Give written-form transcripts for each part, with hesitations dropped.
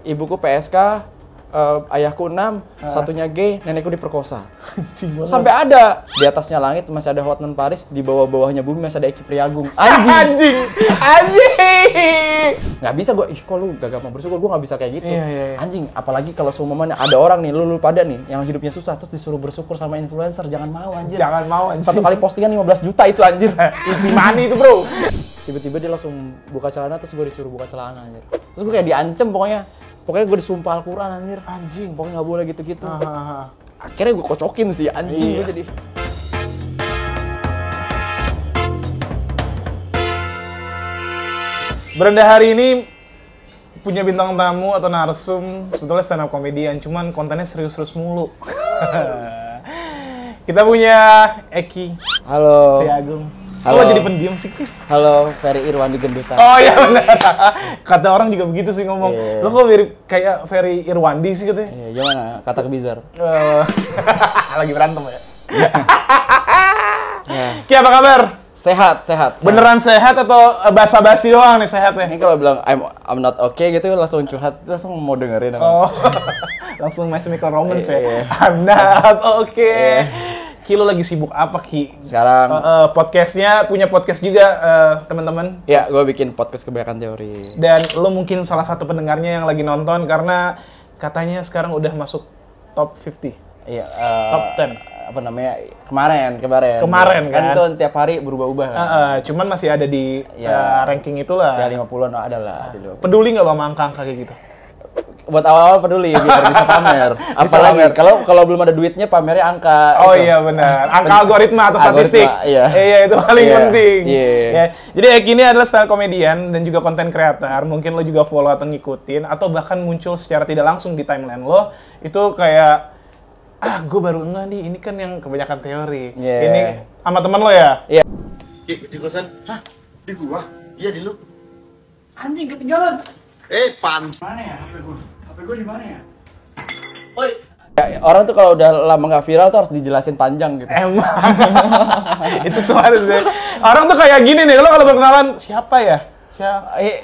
ibuku PSK, ayahku 6, satunya gay, nenekku diperkosa. Sampai ada di atasnya langit masih ada Hotman Paris, di bawah-bawahnya bumi masih ada Eki Priagung. Anjing. Nggak bisa gue, kok lu gak gampang bersyukur, gue nggak bisa kayak gitu. Iya. Anjing, apalagi kalau seumumnya ada orang nih, lu pada nih, yang hidupnya susah, terus disuruh bersyukur sama influencer, jangan mau anjir. Satu kali postingan 15 juta itu anjir. Easy money itu bro. Tiba-tiba dia langsung buka celana, terus gue disuruh buka celana anjir. Terus gue kayak diancem pokoknya gue disumpah Al-Quran anjir. Anjing. Pokoknya nggak boleh gitu-gitu. Akhirnya gue kocokin sih anjing gue jadi. Beranda hari ini punya bintang tamu atau narsum, sebetulnya stand up comedian, cuman kontennya serius-serius mulu. Kita punya Eki. Halo. Priagung. Halo. Kok jadi pendiam sih? Halo, Ferry Irwandi Gendutan. Oh iya benar. Kata orang juga begitu sih ngomong. Iya. Lo kok mirip kayak Ferry Irwandi sih katanya? Iya, gimana? Kata Kebizar. Lagi berantem ya? Ya. Ki, apa kabar? Sehat. Beneran sehat atau basa-basi doang nih sehatnya? Ini kalau bilang I'm not okay gitu langsung curhat, langsung mau dengerin. Oh, langsung My Chemical Romance Iya. ya? I'm not okay. Ki, lo lagi sibuk apa Ki? Sekarang Podcastnya, punya podcast juga teman-teman. ya, gue bikin podcast Kebanyakan Teori. Dan lo mungkin salah satu pendengarnya yang lagi nonton karena katanya sekarang udah masuk top 50. Iya, Top 10. apa namanya? Kemarin kan? Kan itu tiap hari berubah-ubah kan. Cuman masih ada di Ya. ranking itulah. Ya 50-an ada lah. Peduli nggak lo sama angka-angka kayak gitu? Buat awal-awal peduli biar bisa pamer. Apalagi kalau belum ada duitnya pamernya angka. Oh itu. iya benar. Angka algoritma atau statistik. Iya. Itu paling penting. Iya. Ya. Jadi Eki ini adalah stand komedian dan juga konten creator. Mungkin lo juga follow atau ngikutin atau bahkan muncul secara tidak langsung di timeline lo. Itu kayak gue baru enggak nih, ini kan yang Kebanyakan Teori. Yeah. Ini sama temen lo ya? Iya. Ki, di kosan? Hah? Di gua? Iya, di lu. Anjing ketinggalan. Pan. Mana ya HP gua? HP gua di mana ya? Oi. Ya, orang tuh kalau udah lama nggak viral tuh harus dijelasin panjang gitu. Emang. Itu sebenarnya. Orang tuh kayak gini nih, lo kalau berkenalan, siapa ya?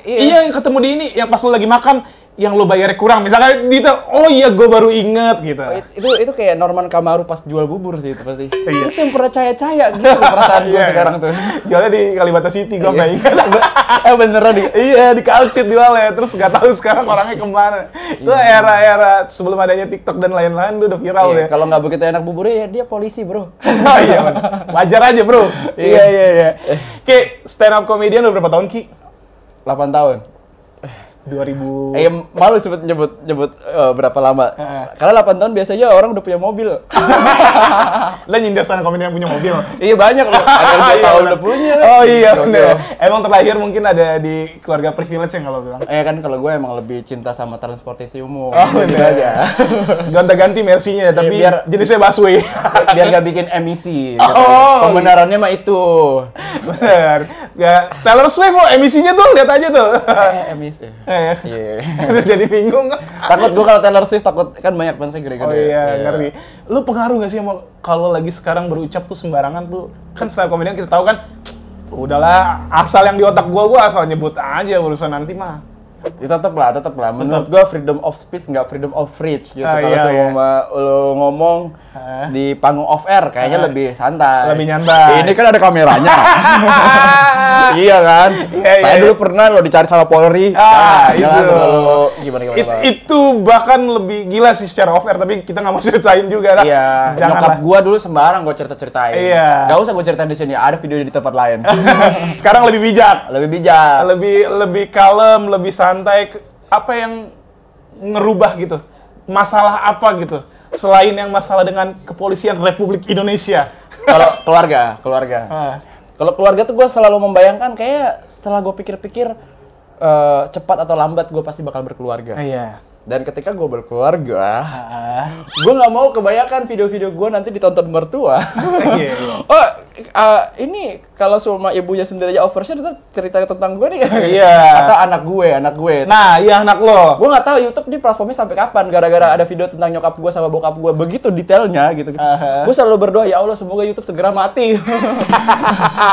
Iya, yang ketemu di ini, yang pas lo lagi makan, yang lo bayarnya kurang, misalkan gitu, oh iya gue baru inget gitu. Itu kayak Norman Kamaru pas jual bubur sih itu pasti. Iya. Itu yang percaya gitu perasaan gue sekarang tuh. Jualnya di Kalibata City, gue nggak ingat. Beneran di? Iya, di Kalcit jualnya, terus nggak tahu sekarang orangnya kemana. Itu era-era sebelum adanya TikTok dan lain-lain, udah viral ya. Kalau nggak begitu enak buburnya ya dia polisi bro. Oh iya, wajar aja bro. Iya. Ki, stand up comedian udah berapa tahun Ki? 8 tahun. 2000. Malu sebut nyebut berapa lama. Karena 8 tahun biasanya orang udah punya mobil. Lo nyindir stand up comedian yang punya mobil? Iya banyak loh. Ada 2 tahun udah punya. Oh iya bener. Emang terlahir mungkin ada di keluarga privilege yang kalau bilang. Kan kalau gue emang lebih cinta sama transportasi umum. Oh bener aja. Gonta-ganti Mercy-nya tapi jenisnya busway. Biar gak bikin emisi. Gitu. Oh. Pembenarannya mah itu. Bener. Taylor Swift kok emisinya tuh lihat aja tuh. Emisi. Iya. Jadi bingung. Takut gue kalau Taylor Swift takut kan banyak fans gede-gede. Oh iya, ngerti. Lu pengaruh gak sih sama kalau lagi sekarang berucap tuh sembarangan tuh? Kan stand up comedian kita tahu kan, udahlah asal yang di otak gua asal nyebut aja, urusan nanti mah. Tetep lah. Menurut gua freedom of speech nggak freedom of reach gitu. Kalau semua lu ngomong di panggung off air kayaknya lebih santai. Lebih nyantai. Ini kan ada kameranya. Iya kan? Saya dulu pernah lo dicari sama Polri. Gimana? Itu bahkan lebih gila sih secara off air, tapi kita nggak mau ceritain juga lah. Iya. Nyokap gua dulu sembarang gua cerita-ceritain. Iya. Gak usah gua ceritain di sini. Ada video di tempat lain. Sekarang lebih bijak. Lebih kalem, lebih santai. Apa yang ngerubah gitu? Masalah apa gitu? Selain yang masalah dengan kepolisian Republik Indonesia. Kalau keluarga. Kalau keluarga tuh gue selalu membayangkan kayak setelah gue pikir-pikir cepat atau lambat gue pasti bakal berkeluarga. Iya. Dan ketika gue berkeluarga, gue nggak mau kebanyakan video-video gue nanti ditonton mertua. ini kalau semua ibunya sendiri aja overshare itu cerita tentang gue nih. Iya. Atau anak gue. Nah, iya anak lo. Gue nggak tahu YouTube di platformnya sampai kapan. Gara-gara ada video tentang nyokap gue sama bokap gue begitu detailnya gitu. Gue selalu berdoa ya Allah semoga YouTube segera mati.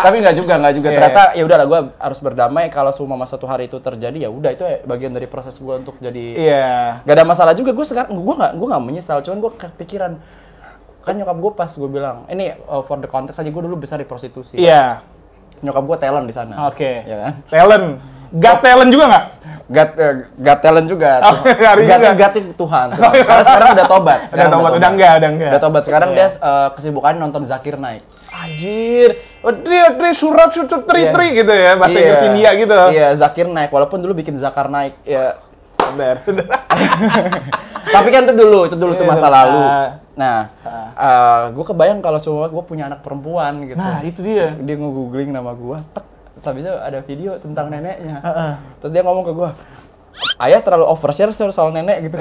Tapi nggak juga. Yeah. Ternyata ya udahlah gue harus berdamai kalau semua satu hari itu terjadi ya udah itu bagian dari proses gue untuk jadi. Iya. Gak ada masalah juga. Gue sekarang gue nggak menyesal. Cuman gue kepikiran. Kan nyokap gue pas gue bilang, ini for the context aja gue dulu besar di prostitusi. Iya. Nyokap gue talent di sana. Oke. Ya kan? Talent. Talent juga nggak? Gat talent juga. Gatin Tuhan. Karena sekarang udah tobat. Udah enggak. Udah tobat. Sekarang dia kesibukannya nonton Zakir Naik. Anjir. Tri surat tri gitu ya, bahasa Inggris India gitu. Iya, Zakir Naik. Walaupun dulu bikin Zakar Naik. Ya. Bener. Tapi kan itu dulu tuh masa lalu. Nah, gue kebayang kalau semua gue punya anak perempuan gitu. Nah, itu dia. Dia nge-googling nama gue, terus habis itu ada video tentang neneknya. Terus dia ngomong ke gue, ayah terlalu overshare soal nenek gitu.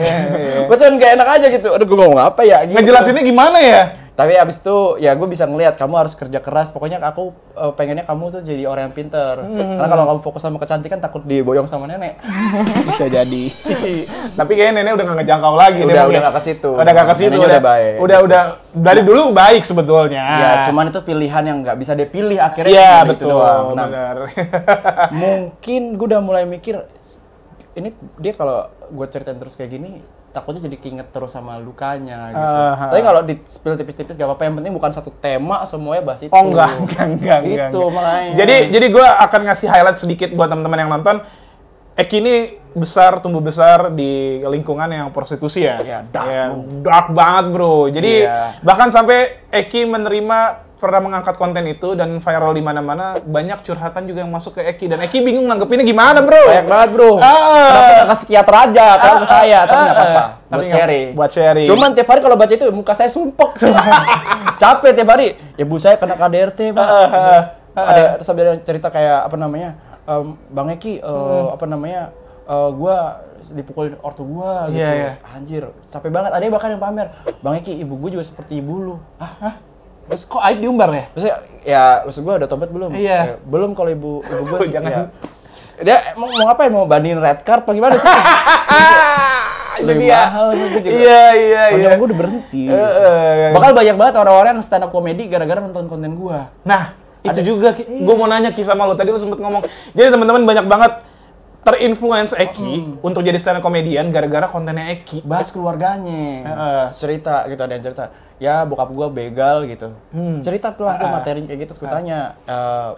Gue cuman gak enak aja gitu. Aduh, gue ngomong apa ya? Gitu. Ngejelasinnya gimana ya? Tapi abis itu ya gue bisa ngelihat kamu harus kerja keras. Pokoknya aku pengennya kamu tuh jadi orang yang pinter. Karena kalau kamu fokus sama kecantikan takut diboyong sama nenek. Bisa jadi. Tapi kayaknya nenek udah gak ngejangkau lagi. Udah gak ke situ. Udah gak ke situ. Neneknya udah baik. Udah dari dulu baik sebetulnya. Ya, cuman itu pilihan yang nggak bisa dia pilih akhirnya. Iya, Gitu betul. doang. Nah, benar. mungkin gue udah mulai mikir ini dia kalau gue ceritain terus kayak gini takutnya jadi keinget terus sama lukanya gitu. Tapi kalau di spill tipis-tipis gak apa-apa, yang penting bukan satu tema semuanya bahas itu. Oh enggak. Itu makanya. Jadi gue akan ngasih highlight sedikit buat teman-teman yang nonton. Eki ini tumbuh besar di lingkungan yang prostitusi ya. Iya, dark banget bro. Jadi bahkan sampai Eki pernah mengangkat konten itu dan viral di mana-mana, banyak curhatan juga yang masuk ke Eki dan Eki bingung nanggepinnya gimana bro. Banyak banget bro. Kenapa nggak ke psikiater aja, kalau ke saya, tapi nggak apa-apa. Buat sharing. Cuman tiap hari kalau baca itu muka saya sumpek. Capek tiap hari. Ibu saya kena KDRT pak. Ada terus ada cerita kayak apa namanya, Bang Eki, apa namanya, gua dipukulin ortu gua gitu. Anjir, capek banget. Ada bahkan yang pamer, Bang Eki, ibu gua juga seperti ibu lu. Terus kok aib diumbar ya? Maksudnya, ya maksud gue udah tobat belum? Iya. Belum kalau ibu gue sih. Jangan. Ya. Dia mau ngapain? Mau bandingin red card apa gimana sih? Itu dia. Mahal gue juga. Iya. Gue udah berhenti. Bakal banyak banget orang-orang yang stand up comedy gara-gara nonton konten gue. Nah, itu juga. Gue mau nanya Ki sama lo. Tadi lo sempet ngomong. Jadi teman-teman banyak banget terinfluence Eki untuk jadi stand up comedian gara-gara kontennya Eki. Bahas keluarganya. Cerita gitu, ada yang cerita. Ya bokap gua begal gitu. Cerita tuh materinya kayak gitu. Terus gue tanya,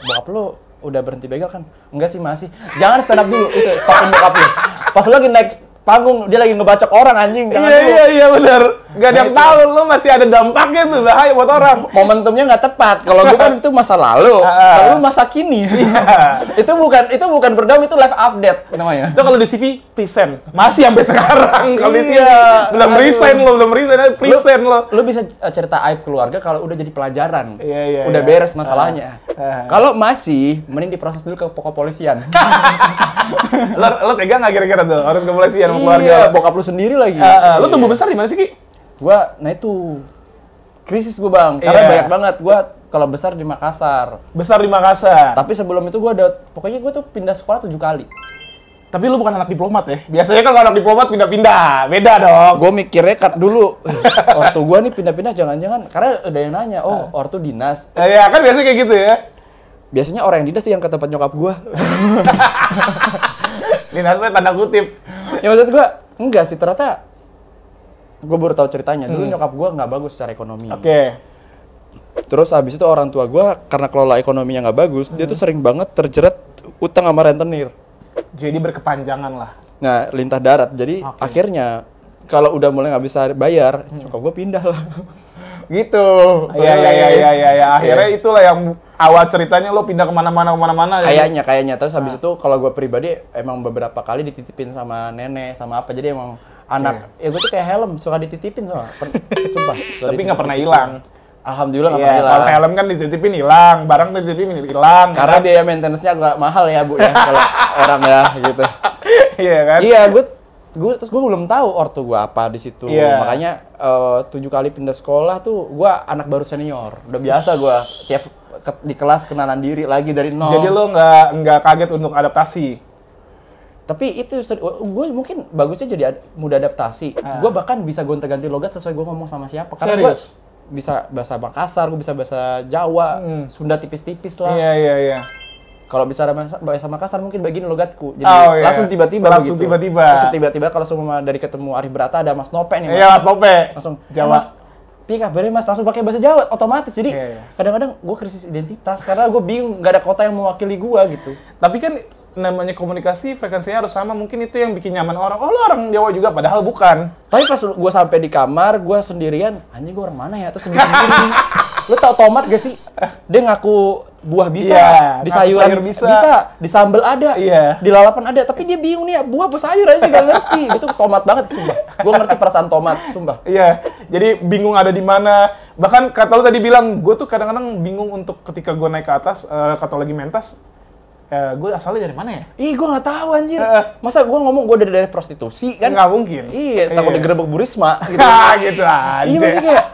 bokap lu udah berhenti begal kan? Enggak sih, masih. Jangan stand up dulu, itu stopin bokap lu. Pas lu lagi naik panggung, dia lagi ngebacok orang anjing. Iya benar. Gak ada yang tahu, lu masih ada dampaknya tuh, bahaya buat orang. Momentumnya nggak tepat. Kalau gue kan itu masa lalu, kalau lu masa kini. itu bukan berdam, itu live update namanya. Itu kalau di CV present, masih sampai sekarang. Kalau di CV belum resign, present lo. Lu bisa cerita aib keluarga kalau udah jadi pelajaran. Udah Iya. beres masalahnya. Kalau masih, mending diproses dulu ke kepolisian. Lo tega nggak kira-kira tuh harus kepolisian sama keluarga? Iya, bokap lu sendiri lagi. Lo tumbuh besar di mana sih, Ki? Nah itu krisis gue bang, karena banyak banget gue kalau besar di Makassar. Besar di Makassar. Tapi sebelum itu pokoknya gue tuh pindah sekolah 7 kali. Tapi lu bukan anak diplomat ya? Biasanya kan anak diplomat pindah-pindah, beda dong. Gue mikirnya kan dulu, ortu gue nih pindah-pindah jangan-jangan, karena ada yang nanya, ortu dinas. Iya kan biasanya kayak gitu ya? Biasanya orang yang dinas sih yang ke tempat nyokap gue. Dinasnya tanda kutip. Ya maksud gue, enggak sih, ternyata gue baru tahu ceritanya. Dulu nyokap gue nggak bagus secara ekonomi. Terus habis itu orang tua gue karena kelola ekonominya nggak bagus, dia tuh sering banget terjerat utang sama rentenir. Jadi berkepanjangan lah. Nah, lintah darat. Jadi akhirnya kalau udah mulai nggak bisa bayar, nyokap gue pindah lah. Gitu. Iya. Akhirnya itulah yang awal ceritanya lo pindah kemana-mana. Kayaknya. Terus habis itu kalau gue pribadi emang beberapa kali dititipin sama nenek sama apa. Jadi emang anak, ya gue tuh kayak helm, suka dititipin soalnya. Sumpah. Tapi nggak pernah hilang. Alhamdulillah nggak pernah hilang. Kalau helm kan dititipin hilang, barang dititipin hilang. Karena biaya maintenance-nya agak mahal ya bu ya, kalau orang ya gitu. Iya kan? Iya, terus gue belum tahu ortu gue apa di situ. Makanya 7 kali pindah sekolah tuh, gue anak baru senior. Udah biasa gue tiap di kelas kenalan diri lagi dari nol. Jadi lo nggak kaget untuk adaptasi. Tapi itu gue mungkin bagusnya jadi mudah adaptasi. Gue bahkan bisa gonta-ganti logat sesuai gue ngomong sama siapa. Karena gue bisa bahasa Makassar, gue bisa bahasa Jawa, Sunda tipis-tipis lah. Iya. Kalau bisa bahasa Makassar mungkin begini logatku. Jadi langsung tiba-tiba begitu. Terus tiba-tiba kalau semua dari ketemu Arif Brata ada Mas Nope nih. Iya, Mas Nope. Langsung Jawa. Mas, piye kabarnya Mas? Langsung pakai bahasa Jawa otomatis. Jadi kadang-kadang gue krisis identitas karena gue bingung gak ada kota yang mewakili gue gitu. Tapi kan namanya komunikasi frekuensinya harus sama, mungkin itu yang bikin nyaman orang. Oh, lo orang Jawa juga, padahal bukan. Tapi pas gue sampai di kamar, gue sendirian, anjing gue orang mana ya? Terus sendiri-sendiri. Lo tau tomat gak sih? Dia ngaku buah bisa, di sayuran bisa, di sambal ada, di lalapan ada. Tapi dia bingung nih, buah apa sayur aja gak ngerti. Itu tomat banget, sumpah. Gue ngerti perasaan tomat, sumpah. Iya, jadi bingung ada di mana. Bahkan kata lo tadi bilang, gue tuh kadang-kadang bingung untuk ketika gue naik ke atas, kata lagi mentas, gue asalnya dari mana ya? Ih, gue nggak tahu anjir. Masa gue ngomong gue dari prostitusi kan? Nggak mungkin. Iya, takut digerebek Bu Risma gitu. Gitu aja. Iya, masih kayak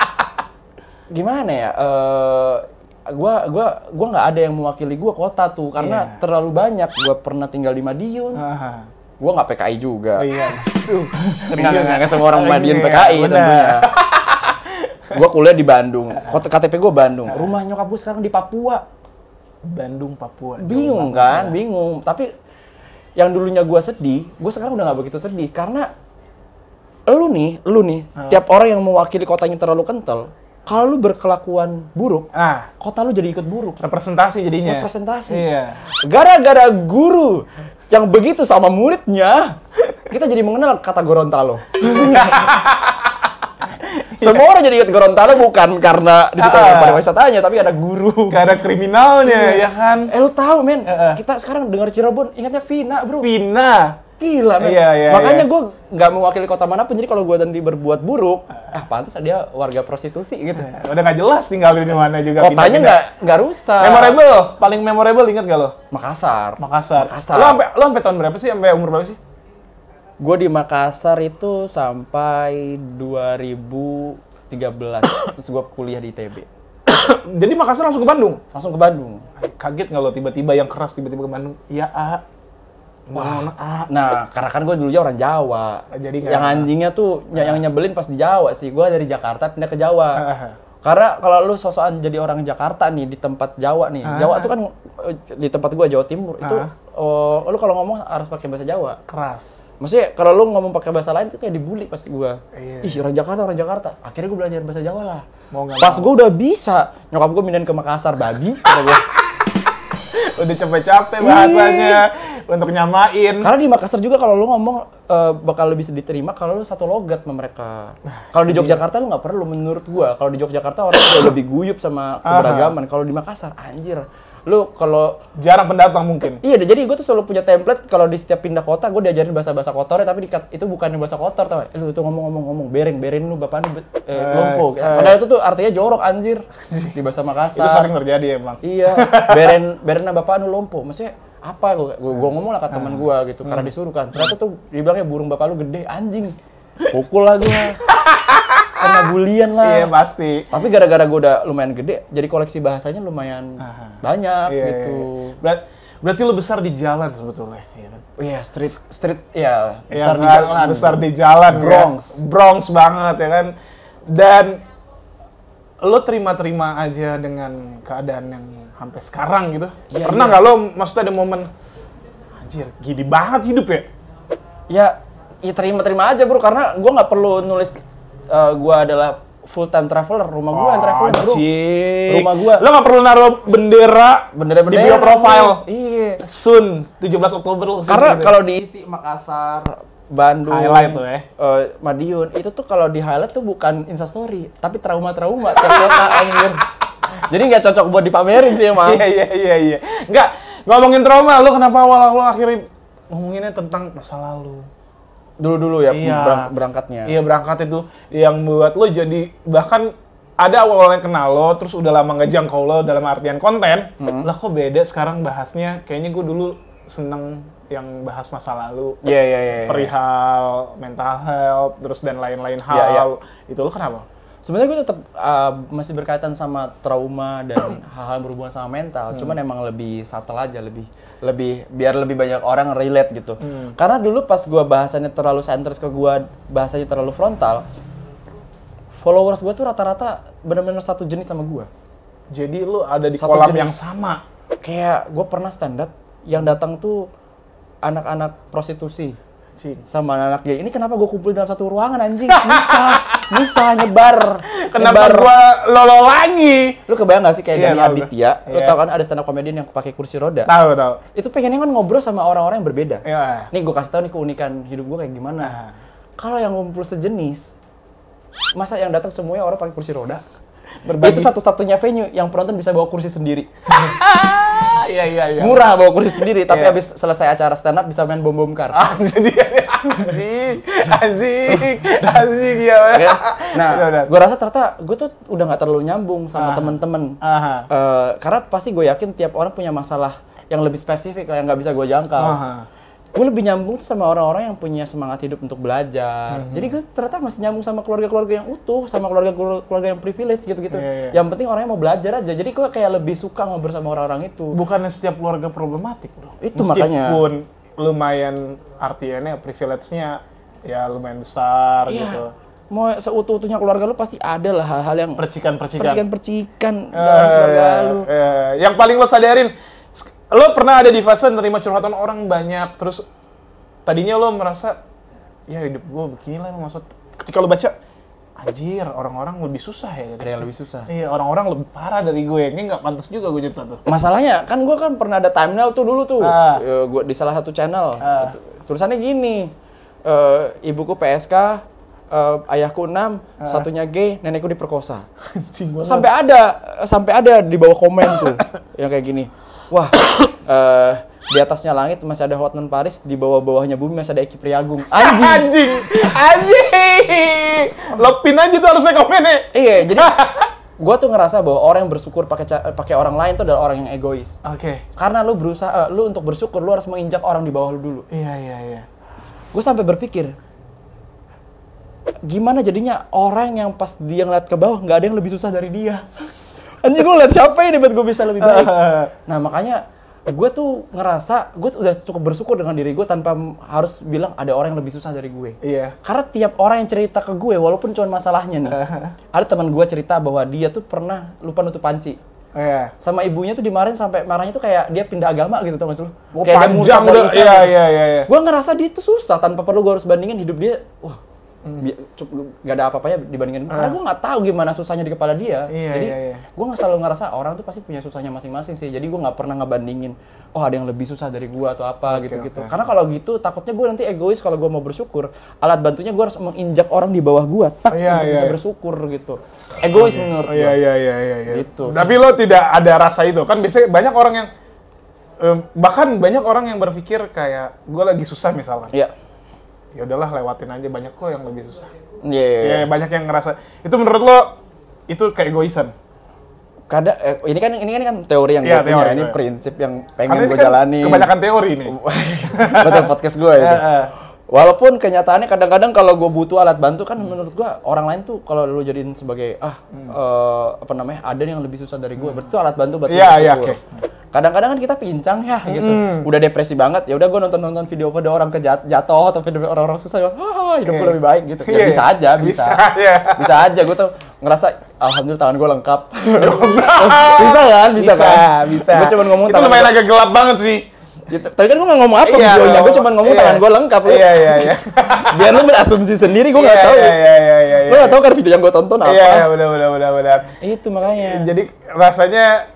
gimana ya? Gue nggak ada yang mewakili gue kota tuh karena terlalu banyak. Gue pernah tinggal di Madiun. Gue nggak PKI juga. Iya. Nggak semua orang Madiun PKI tentunya. Gue kuliah di Bandung. KTP gue Bandung. Rumah nyokap gue sekarang di Papua. Bandung, Papua. Bingung kan? Bingung. Tapi yang dulunya gue sedih, gue sekarang udah nggak begitu sedih karena lu nih, tiap orang yang mewakili kotanya terlalu kental, kalau lu berkelakuan buruk, kota lu jadi ikut buruk. Representasi jadinya. Representasi. Iya. Gara-gara guru yang begitu sama muridnya, kita jadi mengenal kata Gorontalo. Semua orang jadi ikut Gorontalo bukan karena di situ ada pariwisatanya, tapi ada guru. Gak ada kriminalnya, ya kan? Lu tahu men, kita sekarang dengar Cirebon, ingatnya Vina, bro. Vina. Gila, men. Iya, makanya gue nggak mewakili kota manapun, jadi kalau gue nanti berbuat buruk, pantas dia warga prostitusi gitu. Udah nggak jelas tinggal di mana juga. Kotanya nggak rusak. Memorable, paling memorable ingat gak lo? Makassar. Lo sampai tahun berapa sih? Sampai umur berapa sih? Gue di Makassar itu sampai 2013, terus gue kuliah di ITB. Jadi Makassar langsung ke Bandung? Langsung ke Bandung. Kaget nggak lo tiba-tiba yang keras tiba-tiba ke Bandung? Iya, Wah, nah karena kan gue dulunya orang Jawa. Jadi yang anjingnya tuh, yang nyebelin pas di Jawa sih. Gue dari Jakarta pindah ke Jawa. Karena kalau lu sosokan jadi orang Jakarta nih di tempat Jawa nih. Jawa tuh kan di tempat gue Jawa Timur itu lu kalau ngomong harus pakai bahasa Jawa. Keras. Maksudnya kalau lu ngomong pakai bahasa lain tuh kayak dibully pas gue. Ih, orang Jakarta. Akhirnya gue belajar bahasa Jawa lah. Pas gue udah bisa, nyokap gue pindahin ke Makassar, babi kata gue. Udah capek-capek bahasanya untuk nyamain. Karena di Makassar juga kalau lu ngomong bakal lebih diterima kalau lu satu logat sama mereka. Kalau di Yogyakarta lu nggak perlu menurut gua. Kalau di Yogyakarta orang udah lebih guyup sama keberagaman. Kalau di Makassar anjir. Lu kalau jarang pendatang mungkin. Iya, jadi gue tuh selalu punya template kalau di setiap pindah kota gue diajarin bahasa-bahasa kotornya, tapi itu bukan bahasa kotor tau. Lu tuh ngomong berin lu bapak lu lompo. Padahal itu tuh artinya jorok anjir di bahasa Makassar. Itu sering terjadi emang. Iya, berin bapak lu lompo. Maksudnya apa? Gue ngomong lah ke teman gue gitu karena disuruh kan. Ternyata tuh dibilangnya burung bapak lu gede, anjing. Pukul lah gue. Karena bulian lah. Iya pasti. Tapi gara-gara gue udah lumayan gede, jadi koleksi bahasanya lumayan banyak gitu. Berarti lo besar di jalan sebetulnya, ya kan? Iya, street ya, besar di jalan. Besar di jalan, Bronx. Ya? Bronx banget ya kan. Dan lo terima-terima aja dengan keadaan yang sampai sekarang gitu. Ya, pernah nggak lo maksudnya ada momen anjir, gini banget hidup ya? Ya terima-terima aja bro, karena gue nggak perlu nulis gue adalah full time traveler, rumah gue yang traveler bro. Rumah gue. Lo nggak perlu naruh bendera di bio profile. Iya. Soon 17 Oktober lo. Karena gitu. Kalau diisi Makassar, Bandung, highlight tuh Madiun, itu tuh kalau di highlight tuh bukan instastory, tapi trauma-trauma tiap kota anjir. Jadi nggak cocok buat dipamerin sih emang. Iya. Nggak ngomongin trauma, lo kenapa awal akhirnya ngomonginnya tentang masa lalu? Dulu ya berangkatnya. Iya berangkat itu yang buat lo jadi bahkan ada awalnya kenal lo terus udah lama nggak jangkau lo dalam artian konten. Lah kok beda sekarang bahasnya? Kayaknya gue dulu seneng yang bahas masa lalu. Iya. Perihal mental health terus dan lain-lain hal. Itu lo kenapa? Sebenarnya gue tetap masih berkaitan sama trauma dan hal-hal yang berhubungan sama mental. Cuman emang lebih subtle aja, lebih biar lebih banyak orang relate gitu. Karena dulu pas gue bahasanya terlalu sentris ke gue, bahasanya terlalu frontal, followers gue tuh rata-rata benar-benar satu jenis sama gue. Jadi lu ada di Satu kolam jenis. yang sama. Kayak gue pernah stand up yang datang tuh anak-anak prostitusi. Sama anak gay. Ini kenapa gue kumpul dalam satu ruangan anjing? Bisa nyebar. Kenapa gua lolo lagi? Lu kebayang gak sih kayak Dani tahu Aditya? gua. Lu tau kan ada stand up comedian yang pakai kursi roda? Tahu. Itu pengennya kan ngobrol sama orang-orang yang berbeda. Iya. Nih gue kasih tau nih keunikan hidup gue kayak gimana. Kalau yang ngumpul sejenis, masa yang datang semuanya orang pakai kursi roda? Berbagi. Itu satu-satunya venue yang penonton bisa bawa kursi sendiri. Iya. Murah bawa kursi sendiri, tapi Iya. habis selesai acara stand up bisa main bom-bom kar. Jadi asik ya. Oke? Nah, Udah. gue rasa ternyata gue tuh udah nggak terlalu nyambung sama temen-temen. Karena pasti gue yakin tiap orang punya masalah yang lebih spesifik lah, yang nggak bisa gue jangkau. Gue lebih nyambung tuh sama orang-orang yang punya semangat hidup untuk belajar. Jadi gue ternyata masih nyambung sama keluarga-keluarga yang utuh, sama keluarga yang privilege gitu-gitu. Iya. Yang penting orangnya mau belajar aja. Jadi gue kayak lebih suka ngobrol sama orang-orang itu. Bukannya setiap keluarga problematik, bro. Itu makanya. Meskipun lumayan artiannya privilege-nya ya lumayan besar Iya. gitu. Mau seutuh-utuhnya keluarga lu pasti ada lah hal-hal yang percikan-percikan dalam keluarga lu. Yang paling lo sadarin, lo pernah ada di fase nerima curhatan orang banyak, terus tadinya lo merasa ya hidup gue beginilah, maksud ketika lo baca anjir orang-orang lebih susah ya. Ada yang lebih susah. Iya, orang-orang lebih parah dari gue. Ini nggak pantas juga gue cerita tuh. Masalahnya kan gue kan pernah ada thumbnail tuh dulu tuh. Gue di salah satu channel. Tulisannya gini. Ibuku PSK, ayahku 6, satunya gay, nenekku diperkosa. Sampai ada di bawah komen tuh yang kayak gini. Wah, di atasnya langit masih ada Hotman Paris, di bawahnya bumi masih ada Eki Priagung. Anjing. Lo pin aja tuh harusnya komennya. Iya, jadi gue tuh ngerasa bahwa orang yang bersyukur pakai orang lain itu adalah orang yang egois. Oke. Karena lu berusaha, lu untuk bersyukur lu harus menginjak orang di bawah lu dulu. Iya. Gue sampai berpikir, gimana jadinya orang yang pas dia ngeliat ke bawah nggak ada yang lebih susah dari dia. Anjing, gue liat siapa ini buat gue bisa lebih baik. Nah makanya gue tuh ngerasa gue udah cukup bersyukur dengan diri gue tanpa harus bilang ada orang yang lebih susah dari gue. Iya. Karena tiap orang yang cerita ke gue, walaupun cuma masalahnya nih, ada teman gue cerita bahwa dia tuh pernah lupa nutup panci. Iya. Sama ibunya tuh dimarahin sampai marahnya tuh kayak dia pindah agama gitu, tau gak sih lu? Oh, Kayak dia panjang murtad dari udah. Islam. Iya. Gue ngerasa dia tuh susah tanpa perlu gue harus bandingin hidup dia. Wah, gak ada apa-apanya dibandingin. Karena gue nggak tahu gimana susahnya di kepala dia. Iya, Jadi iya. gue nggak selalu ngerasa orang tuh pasti punya susahnya masing-masing sih. Jadi gue nggak pernah ngebandingin. Oh ada yang lebih susah dari gue atau apa gitu-gitu. Karena kalau gitu takutnya gue nanti egois kalau gue mau bersyukur. Alat bantunya gue harus menginjak orang di bawah gue. Untuk bisa bersyukur gitu. Egois menurut gue. Iya. Gitu. Tapi lo tidak ada rasa itu kan, biasanya banyak orang yang bahkan banyak orang yang berpikir kayak gue lagi susah misalkan. Iya. Ya udahlah lewatin aja, banyak kok yang lebih susah. Iya. Ya banyak yang ngerasa. Itu menurut lo itu keegoisan? Kadang ini kan teori yang gue Iya, punya, teori, ini teori. prinsip yang pengen Karena ini gue kan jalani. kebanyakan teori nih. Betul, podcast gue itu. Walaupun kenyataannya kadang-kadang kalau gue butuh alat bantu kan menurut gue orang lain tuh kalau lu jadiin sebagai ada yang lebih susah dari gue, berarti itu alat bantu buat gue Iya, bersyukur. oke. Kadang-kadang kan kita pincang ya gitu. Udah depresi banget, ya udah gue nonton video orang jatuh atau video orang-orang susah, hidup gue lebih baik gitu. Ya bisa aja, bisa. Bisa aja, gue tuh ngerasa alhamdulillah tangan gue lengkap. Bisa kan? Gue cuma ngomong itu lumayan agak gelap banget sih. Gitu. Tapi kan gue nggak ngomong apa videonya, gue cuma ngomong tangan gue lengkap. Iya. Biar lu berasumsi sendiri, gue nggak tahu. Iya. Lu nggak tahu kan video yang gue tonton apa? Iya, benar. Itu makanya. Jadi rasanya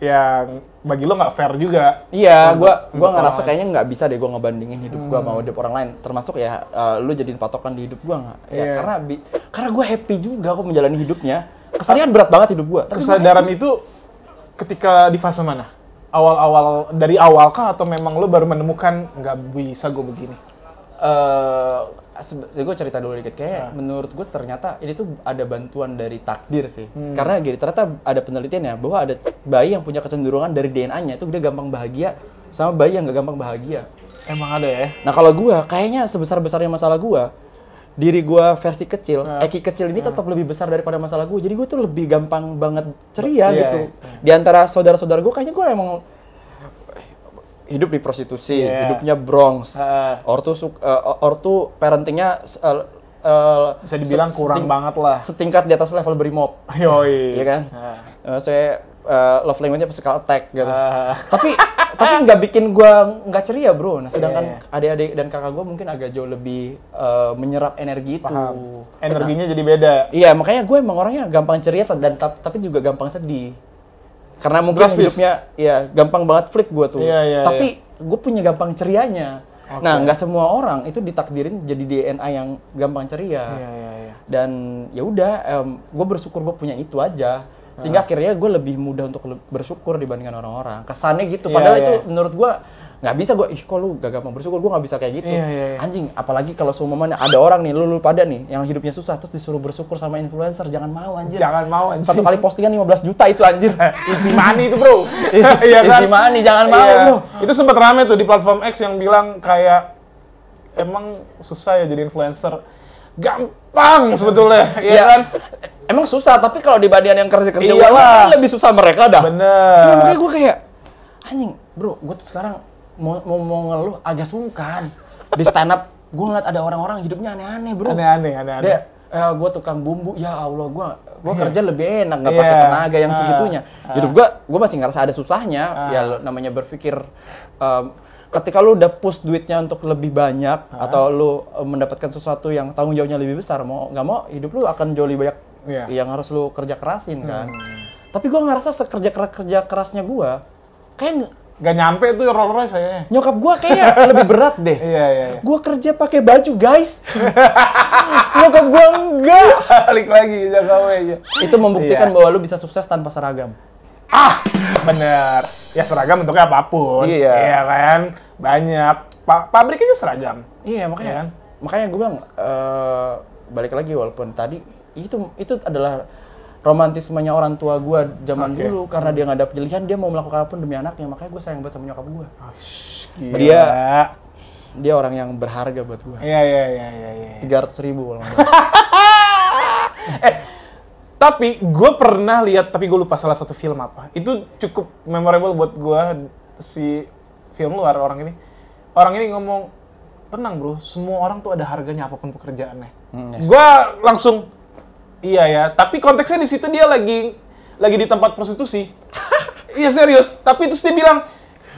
yang bagi lo nggak fair juga. Iya, gue ngerasa kayaknya nggak bisa deh gue ngebandingin hidup gue sama hidup orang lain. Termasuk ya lu jadiin patokan di hidup gue nggak? Ya, karena gue happy juga kok menjalani hidupnya. Kesannya kan berat banget hidup gue. Kesadaran itu ketika di fase mana? Dari awal kah atau memang lo baru menemukan nggak bisa gue begini? Gue cerita dulu dikit, kayak menurut gue ternyata ini tuh ada bantuan dari takdir sih. Karena gini, ternyata ada penelitiannya bahwa ada bayi yang punya kecenderungan dari DNA-nya itu dia gampang bahagia sama bayi yang gak gampang bahagia. Emang ada ya? Nah kalau gue, kayaknya sebesar-besarnya masalah gue, diri gue versi kecil, Eki kecil ini tetap lebih besar daripada masalah gue. Jadi gue tuh lebih gampang banget ceria gitu. Di antara saudara-saudara gue kayaknya gue emang hidup di prostitusi, hidupnya Bronx. Ortu parentingnya bisa dibilang kurang banget lah. Setingkat di atas level Brimob. Yoi. Iya kan? Saya love language-nya physical attack gitu. Tapi nggak bikin gue nggak ceria, bro. Nah, sedangkan adik-adik dan kakak gue mungkin agak jauh lebih menyerap energi itu. Paham. Energinya jadi beda. Iya, makanya gue emang orangnya gampang ceria dan tapi juga gampang sedih. Karena mungkin hidupnya ya gampang banget flip gue tuh. Tapi gue punya gampang cerianya. Nah, nggak semua orang itu ditakdirin jadi DNA yang gampang ceria. Dan ya udah, gue bersyukur gue punya itu aja. Sehingga akhirnya gue lebih mudah untuk bersyukur dibandingkan orang-orang. Kesannya gitu. Padahal itu menurut gue nggak bisa gue. Kok lu gak gampang bersyukur? Gue nggak bisa kayak gitu. Anjing, apalagi kalau seumumnya ada orang nih, lu pada nih yang hidupnya susah terus disuruh bersyukur sama influencer, jangan mau anjir. Jangan mau anjir. Satu kali postingan 15 juta itu anjir. Easy money itu, bro. Iya kan? Easy money, jangan mau, bro. Itu sempat rame tuh di platform X yang bilang kayak emang susah ya jadi influencer. Gampang sebetulnya, ya kan? Emang susah, tapi kalau dibandingkan yang kerja-kerja lebih susah mereka dah. Bener. Nah, makanya gue kayak, anjing, bro, gue tuh sekarang mau ngeluh agak sungkan. Di stand up, gue ngeliat ada orang-orang hidupnya aneh-aneh, bro. Aneh-aneh. Gue tukang bumbu, ya Allah, gue kerja lebih enak, nggak pakai tenaga yang segitunya. Hidup gue masih ngerasa ada susahnya. Ya namanya berpikir, ketika lu udah push duitnya untuk lebih banyak, atau lu mendapatkan sesuatu yang tanggung jawabnya lebih besar, mau nggak mau, hidup lu akan jauh lebih banyak yang harus lu kerja kerasin kan. Tapi gue ngerasa kerja kerasnya gue, kayak nggak nyampe tuh Rolls Royce saya. Nyokap gue kayaknya lebih berat deh. Gue kerja pakai baju guys. Nyokap gue enggak. Balik lagi Jakarta. Itu membuktikan bahwa lu bisa sukses tanpa seragam. Bener. Ya seragam bentuknya apapun. Iya kan. Banyak. Pabrik aja seragam. Iya makanya. Makanya gue bilang balik lagi walaupun tadi itu adalah romantismenya orang tua gue zaman dulu, karena dia nggak ada pilihan, dia mau melakukan apapun demi anaknya. Makanya gue sayang banget sama nyokap gue. Dia orang yang berharga buat gue. Iya. 300.000 kalau tapi gue pernah lihat, tapi gue lupa salah satu film apa. Itu cukup memorable buat gue, si film luar orang ini ngomong, tenang bro, semua orang tuh ada harganya apapun pekerjaannya. Gue langsung, iya ya, tapi konteksnya di situ dia lagi di tempat prostitusi. Iya serius, tapi terus dia bilang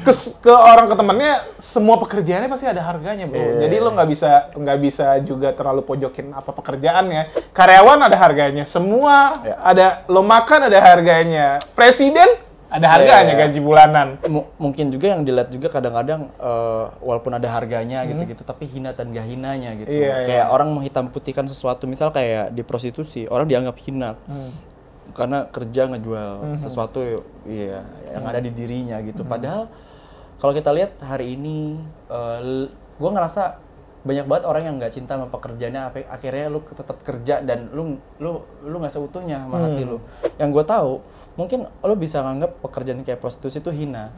ke orang, ke temannya, semua pekerjaannya pasti ada harganya bro. Jadi lo nggak bisa juga terlalu pojokin apa pekerjaannya. Karyawan ada harganya, semua ada, lo makan ada harganya, presiden ada harganya, gaji bulanan. Mungkin juga yang dilihat juga kadang-kadang walaupun ada harganya gitu-gitu, tapi hina dan gak hinanya gitu. Kayak orang menghitam putihkan sesuatu, misal kayak di prostitusi, orang dianggap hina karena kerja ngejual sesuatu yang ada di dirinya gitu. Padahal kalau kita lihat hari ini, gue ngerasa banyak banget orang yang nggak cinta sama pekerjaannya, akhirnya lu tetap kerja dan lu nggak seutuhnya sama hati lu. Yang gue tahu, mungkin lo bisa nganggap pekerjaan kayak prostitusi itu hina.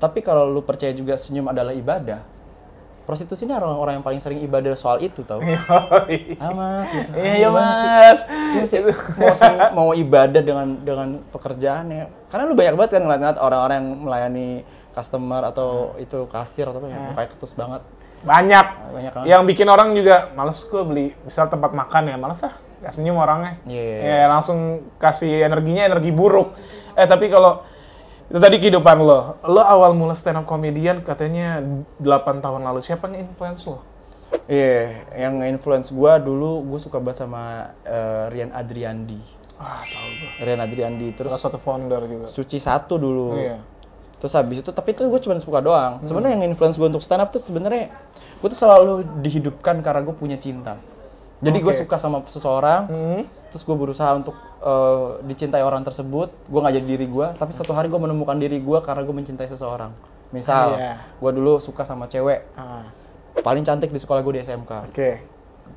Tapi kalau lo percaya juga senyum adalah ibadah, prostitusi ini orang-orang yang paling sering ibadah soal itu, tau? Mas, gitu. Iya mas. Dia mau ibadah dengan pekerjaannya. Karena lo banyak banget kan ngeliat orang-orang yang melayani customer atau itu kasir atau apa ya, kayak ketus banget. Banyak kan? Yang bikin orang juga males gue beli, misal tempat makan ya, males gak senyum orangnya. Ya langsung kasih energinya energi buruk. Tapi kalau itu tadi kehidupan lo awal mula stand up comedian katanya 8 tahun lalu, siapa yang influence lo? Yang influence gue dulu, gue suka banget sama Rian Adriandi. Tahu gue. Rian Adriandi, terus salah satu founder juga. Suci 1 dulu. Terus habis itu, tapi itu gue cuma suka doang. Sebenarnya yang influence gue untuk stand up tuh sebenarnya gue tuh selalu dihidupkan karena gue punya cinta. Jadi gue suka sama seseorang, terus gue berusaha untuk dicintai orang tersebut. Gue nggak jadi diri gue, tapi suatu hari gue menemukan diri gue karena gue mencintai seseorang. Misal, gue dulu suka sama cewek, paling cantik di sekolah gue di SMK.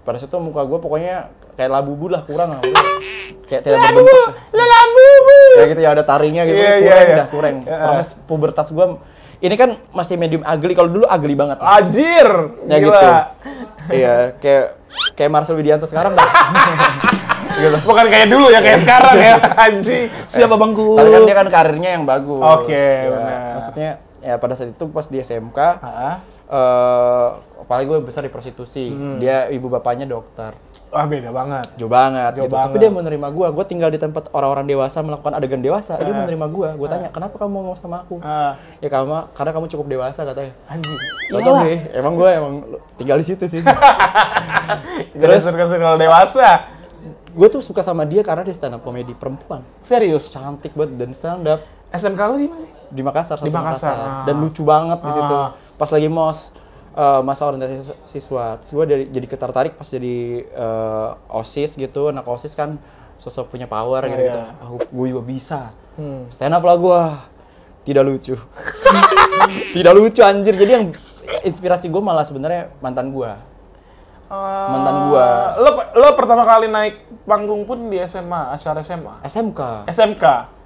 Pada situ muka gue pokoknya kayak labubu lah, kurang lah. Kayak tidak berbentuk. Labubu! Kayak gitu ya, ada taringnya gitu, kurang. Proses pubertas gue, ini kan masih medium ugly, kalau dulu ugly banget. Anjir! Ya gila. Gitu. Iya, kayak kayak Marcel Widianto sekarang dah. Gitu. Bukan kayak dulu ya, kayak sekarang ya. Anjing. Siapa bangku? Tapi kan dia kan karirnya yang bagus. Oke, ya, benar. Maksudnya ya pada saat itu pas di SMK, apalagi gue besar di prostitusi. Dia ibu bapaknya dokter. Wah, beda banget. Jauh banget Jauh gitu. banget. Tapi dia menerima gue tinggal di tempat orang-orang dewasa melakukan adegan dewasa, dia menerima gue tanya, kenapa kamu mau sama aku? Ya karena kamu cukup dewasa katanya. Anjing. Contoh deh, emang tinggal di situ sih. Terus kalau dewasa, gue tuh suka sama dia karena dia stand up komedi perempuan. serius. Cantik banget dan stand up. SMK lu di mana sih? Di Makassar, Di Makassar. Dan lucu banget di situ. Pas lagi masa orientasi siswa, terus gue jadi ketertarik pas jadi OSIS gitu. Anak OSIS kan sosok punya power gitu-gitu. Gue juga bisa. Stand up lah gue. Tidak lucu. Tidak lucu anjir. Jadi yang inspirasi gue malah sebenarnya mantan gue. Mantan gue. Lo pertama kali naik panggung pun di SMA, acara SMA? SMK?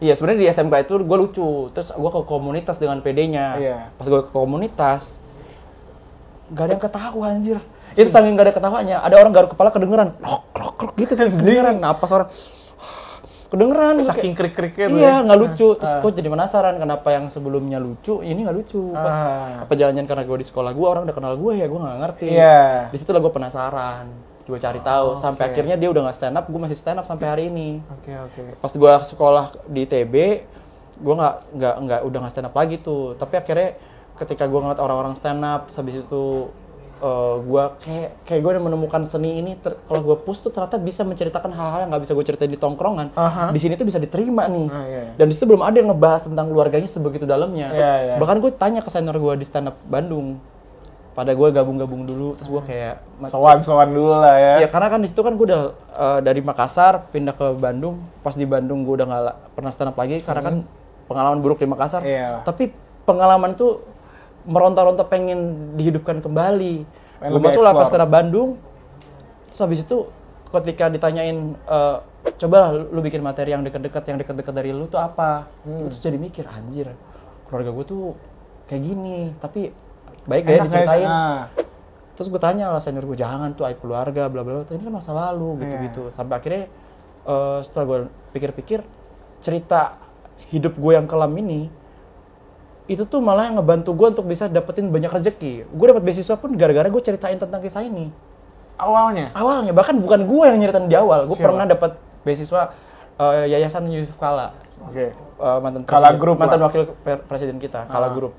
Iya, sebenarnya di SMK itu gue lucu. Terus gue ke komunitas dengan PD-nya. Iya. Pas gue ke komunitas, gak ada yang ketawa anjir. Itu saking gak ada ketawanya, ada orang garuk kepala kedengeran. Krok gitu kan kedengeran. Napas orang. Kedengeran. Saking krik-kriknya tuh. Iya, nggak lucu. Terus gue jadi penasaran kenapa yang sebelumnya lucu, ini nggak lucu. Pas apa jangan-jangan karena gue di sekolah gue, orang udah kenal gue ya, gue nggak ngerti. Iya. Di situ lah gue penasaran. Gue cari tahu. Sampai akhirnya dia udah nggak stand up, gue masih stand up sampai hari ini. Oke. Pas gue sekolah di TB, gue udah nggak stand up lagi tuh. Tapi akhirnya ketika gue ngeliat orang-orang stand up, terus habis itu gue kayak gue udah menemukan seni ini. Kalau gue push tuh ternyata bisa menceritakan hal-hal yang nggak bisa gue ceritain di tongkrongan. Di sini tuh bisa diterima nih. Dan di situ belum ada yang ngebahas tentang keluarganya sebegitu dalamnya. Bahkan gue tanya ke senior gue di stand up Bandung. Pada gue gabung-gabung dulu, terus gue kayak sowan dulu lah ya. Ya karena kan di situ kan gue udah dari Makassar pindah ke Bandung. Pas di Bandung gue udah nggak pernah stand up lagi karena kan pengalaman buruk di Makassar. Tapi pengalaman itu meronta-ronta pengen dihidupkan kembali. Gue masuklah ke stand up Bandung. Terus habis itu ketika ditanyain coba lu bikin materi yang dekat-dekat dari lu tuh apa? Gue tuh jadi mikir anjir. Keluarga gue tuh kayak gini, tapi baik gak ya diceritain. Terus gue tanya lah senior gue, jangan tuh aib keluarga bla bla, ini kan masa lalu gitu-gitu. Sampai akhirnya setelah gue pikir-pikir, cerita hidup gue yang kelam ini itu tuh malah yang ngebantu gue untuk bisa dapetin banyak rezeki. Gue dapet beasiswa pun gara-gara gue ceritain tentang kisah ini. Awalnya bahkan bukan gue yang nyeritain di awal. Gue pernah dapat beasiswa Yayasan Yusuf Kala. Mantan wakil presiden kita, Kala Group.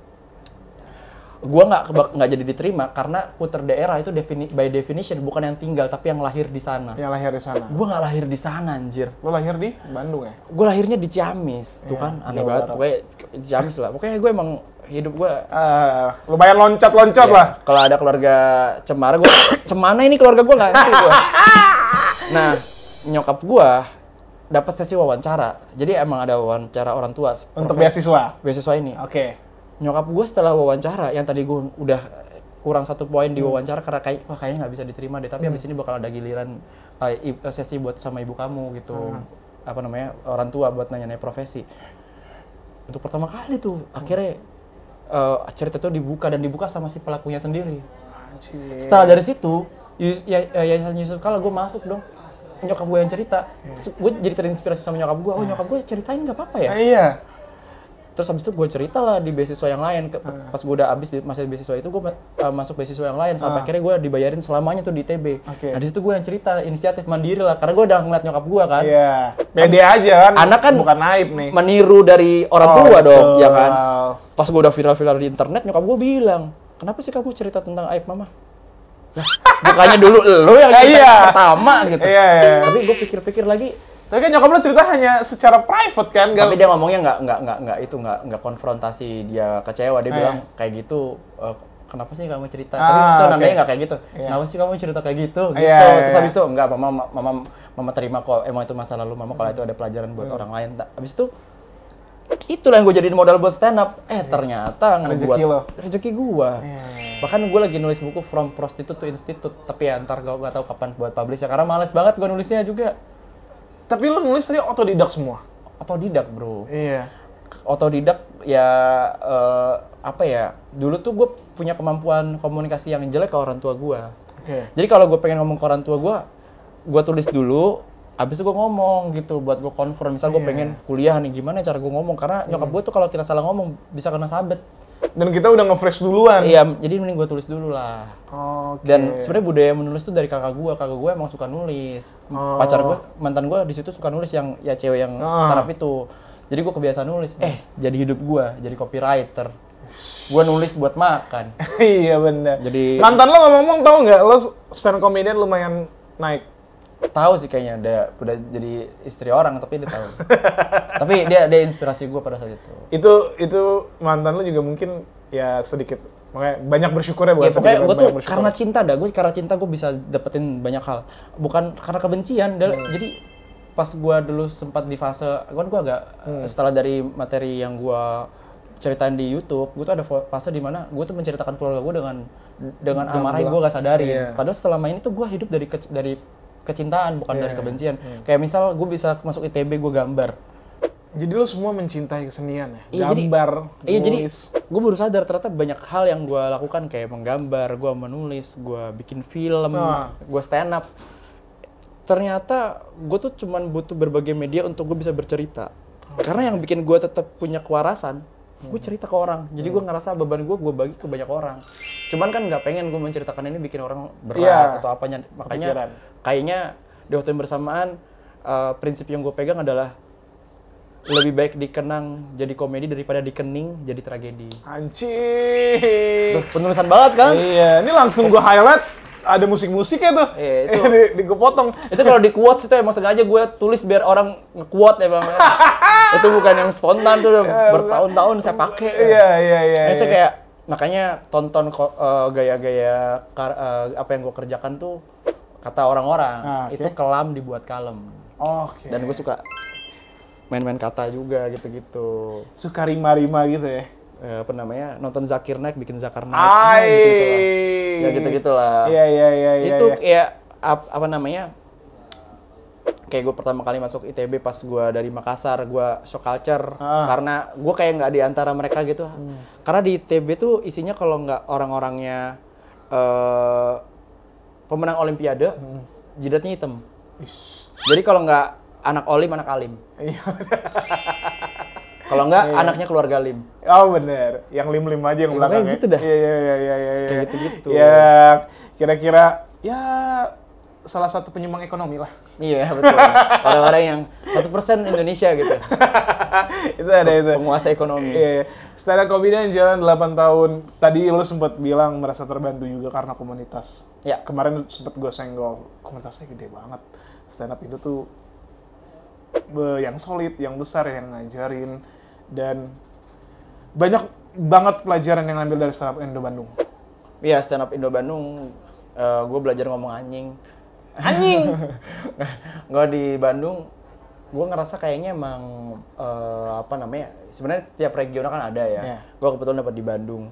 Gue nggak jadi diterima karena puter daerah itu by definition bukan yang tinggal tapi yang lahir di sana. Gue nggak lahir di sana anjir. Lo lahir di Bandung ya? Gue lahirnya di Ciamis, tuh kan aneh banget. Pokoknya Ciamis lah. Pokoknya gue emang hidup gue lumayan loncat-loncat lah. Kalau ada keluarga cemara, gue cemana ini keluarga gue nggak ngerti gue. Nah, nyokap gue dapat sesi wawancara. Jadi emang ada wawancara orang tua untuk beasiswa ini. Oke. Nyokap gue setelah wawancara, yang tadi gue udah kurang 1 poin di wawancara karena kayaknya nggak bisa diterima deh, tapi abis ini bakal ada giliran sesi buat sama ibu kamu gitu, orang tua buat nanya-nanya profesi. Untuk pertama kali tuh, akhirnya cerita itu dibuka sama si pelakunya sendiri. Anjir. Setelah dari situ, Yayasan Yusuf Kala gue masuk dong. Nyokap gue yang cerita, gue jadi terinspirasi sama nyokap gue. Nyokap gue ceritain nggak apa-apa ya? Iya. Terus habis itu gue cerita lah di beasiswa yang lain. Pas gue udah habis masa beasiswa itu gue masuk beasiswa yang lain sampai akhirnya gue dibayarin selamanya tuh di ITB. Nah di situ gue yang cerita inisiatif mandiri lah karena gue udah ngeliat nyokap gue kan. Iya. Pede aja kan. Anak kan bukan aib nih. Meniru dari orang tua dong, ya kan. Pas gue udah viral-viral di internet nyokap gue bilang, kenapa sih kamu cerita tentang aib mama? Nah, bukannya dulu lo yang pertama gitu. Iya. Tapi gue pikir-pikir lagi. Tapi kan nyokap lo cerita hanya secara private kan? Tapi dia ngomongnya nggak konfrontasi, dia kecewa, dia bilang kayak gitu, kenapa sih kamu cerita? Tapi itu nandanya nggak kayak gitu. Kenapa sih kamu cerita kayak gitu? Terus habis itu enggak, mama terima kok, emang itu masa lalu mama, kalau itu ada pelajaran buat orang lain. Habis itu itulah yang gue jadiin modal buat stand up. Ternyata ngebuat rezeki gue. Bahkan gue lagi nulis buku From Prostitute to Institute, tapi ya ntar gue nggak tahu kapan buat publish ya, karena males banget gue nulisnya juga. Tapi lu nulis tadi otodidak semua? Otodidak bro. Iya. Otodidak ya apa ya? Dulu tuh gue punya kemampuan komunikasi yang jelek ke orang tua gue. Jadi kalau gue pengen ngomong ke orang tua gue tulis dulu, abis itu gue ngomong gitu buat gue confirm. Misal gue pengen kuliah nih, gimana cara gue ngomong? Karena nyokap gue tuh kalau kita salah ngomong bisa kena sabet. Dan kita udah nge-fresh duluan. Iya, jadi mending gue tulis dulu lah. Dan sebenarnya budaya menulis tuh dari kakak gue emang suka nulis. Pacar gue, mantan gue di situ suka nulis yang ya cewek yang startup itu. Jadi gue kebiasaan nulis. Jadi hidup gue, jadi copywriter. Gue nulis buat makan. Iya benar. Jadi mantan lo ngomong-ngomong tahu nggak lo stand comedian lumayan naik? Tahu sih kayaknya udah jadi istri orang tapi dia tahu. Tapi dia inspirasi gue pada saat itu. Itu mantan lo juga mungkin ya sedikit makanya banyak bersyukur ya buat pokoknya gue tuh karena cinta gue bisa dapetin banyak hal. Bukan karena kebencian. Jadi pas gue dulu sempat di fase gue agak setelah dari materi yang gue ceritain di YouTube, gue tuh ada fase di mana gue tuh menceritakan keluarga gue dengan amarah yang gue gak sadari. Padahal setelah main itu gue hidup dari kecintaan bukan dari kebencian. Kayak misal gue bisa masuk ITB, gue gambar. Jadi lo semua mencintai kesenian ya? Gambar, nulis. Jadi gue baru sadar ternyata banyak hal yang gue lakukan kayak menggambar, gue menulis, gue bikin film, gue stand up. Ternyata gue tuh cuman butuh berbagai media untuk gue bisa bercerita. Karena yang bikin gue tetap punya kewarasan, gue cerita ke orang. Jadi gue ngerasa beban gue bagi ke banyak orang. Cuman kan nggak pengen gue menceritakan ini bikin orang berat atau apanya. Makanya kayaknya di waktu yang bersamaan prinsip yang gue pegang adalah lebih baik dikenang jadi komedi daripada dikening jadi tragedi. Anjing. Penulisan banget kan? Iya, ini langsung gue highlight. Ada musik-musiknya tuh. Iya, itu di gue potong. Itu kalau di quotes itu emang sengaja gue tulis biar orang nge-quote ya Bang. Itu bukan yang spontan tuh, bertahun-tahun saya pakai. Iya. Saya kayak makanya tonton gaya-gaya apa yang gue kerjakan tuh kata orang-orang itu kelam dibuat kalem. Dan gue suka main-main kata juga gitu-gitu. Suka rima-rima gitu ya? Apa namanya, nonton Zakir Naik bikin Zakar Naik gitu ya gitu-gitulah. Iya. Itu kayak apa namanya, kayak gue pertama kali masuk ITB pas gue dari Makassar, gue shock culture karena gue kayak nggak di antara mereka gitu. Karena di ITB tuh isinya kalau nggak orang-orangnya pemenang Olimpiade, jidatnya hitam. Jadi kalau nggak anak Olim, anak Alim. Kalau enggak, anaknya keluarga Lim. Oh bener, yang Lim-Lim aja yang belakangnya. Kayak gitu dah. Iya. Kayak gitu-gitu. Ya, kira-kira ya salah satu penyumbang ekonomi lah. Iya, betul. Orang-orang yang 1% Indonesia gitu. Itu ada itu. Penguasa ekonomi. Iya. Stand up comedian jalan 8 tahun. Tadi lo sempat bilang merasa terbantu juga karena komunitas. Ya. Kemarin sempat gue senggol, komunitasnya gede banget. Stand up itu tuh yang solid, yang besar, yang ngajarin. Dan banyak banget pelajaran yang ngambil dari stand up Indo Bandung. Iya, stand up Indo Bandung, gue belajar ngomong anjing. Gue di Bandung, gue ngerasa kayaknya emang apa namanya, sebenarnya tiap regional kan ada ya. Gue kebetulan dapat di Bandung.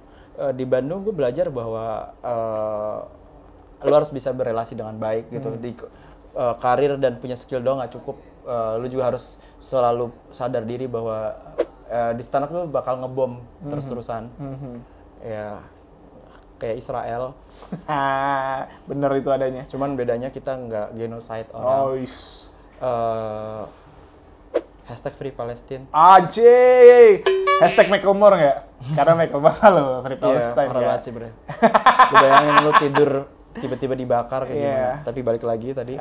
Di Bandung gue belajar bahwa lo harus bisa berelasi dengan baik gitu. Di karir dan punya skill doang nggak cukup. Lo juga harus selalu sadar diri bahwa di stand up lu bakal ngebom terus-terusan. Ya kayak Israel. Bener itu adanya. Cuman bedanya kita nggak genocide orang. Hashtag Free Palestine. Ajay! Hashtag Macklemore nggak? Karena Macklemore selalu Free Palestine. Iya, parah banget sih bre. Lu bayangin lu tidur tiba-tiba dibakar kayak gimana. Tapi balik lagi tadi.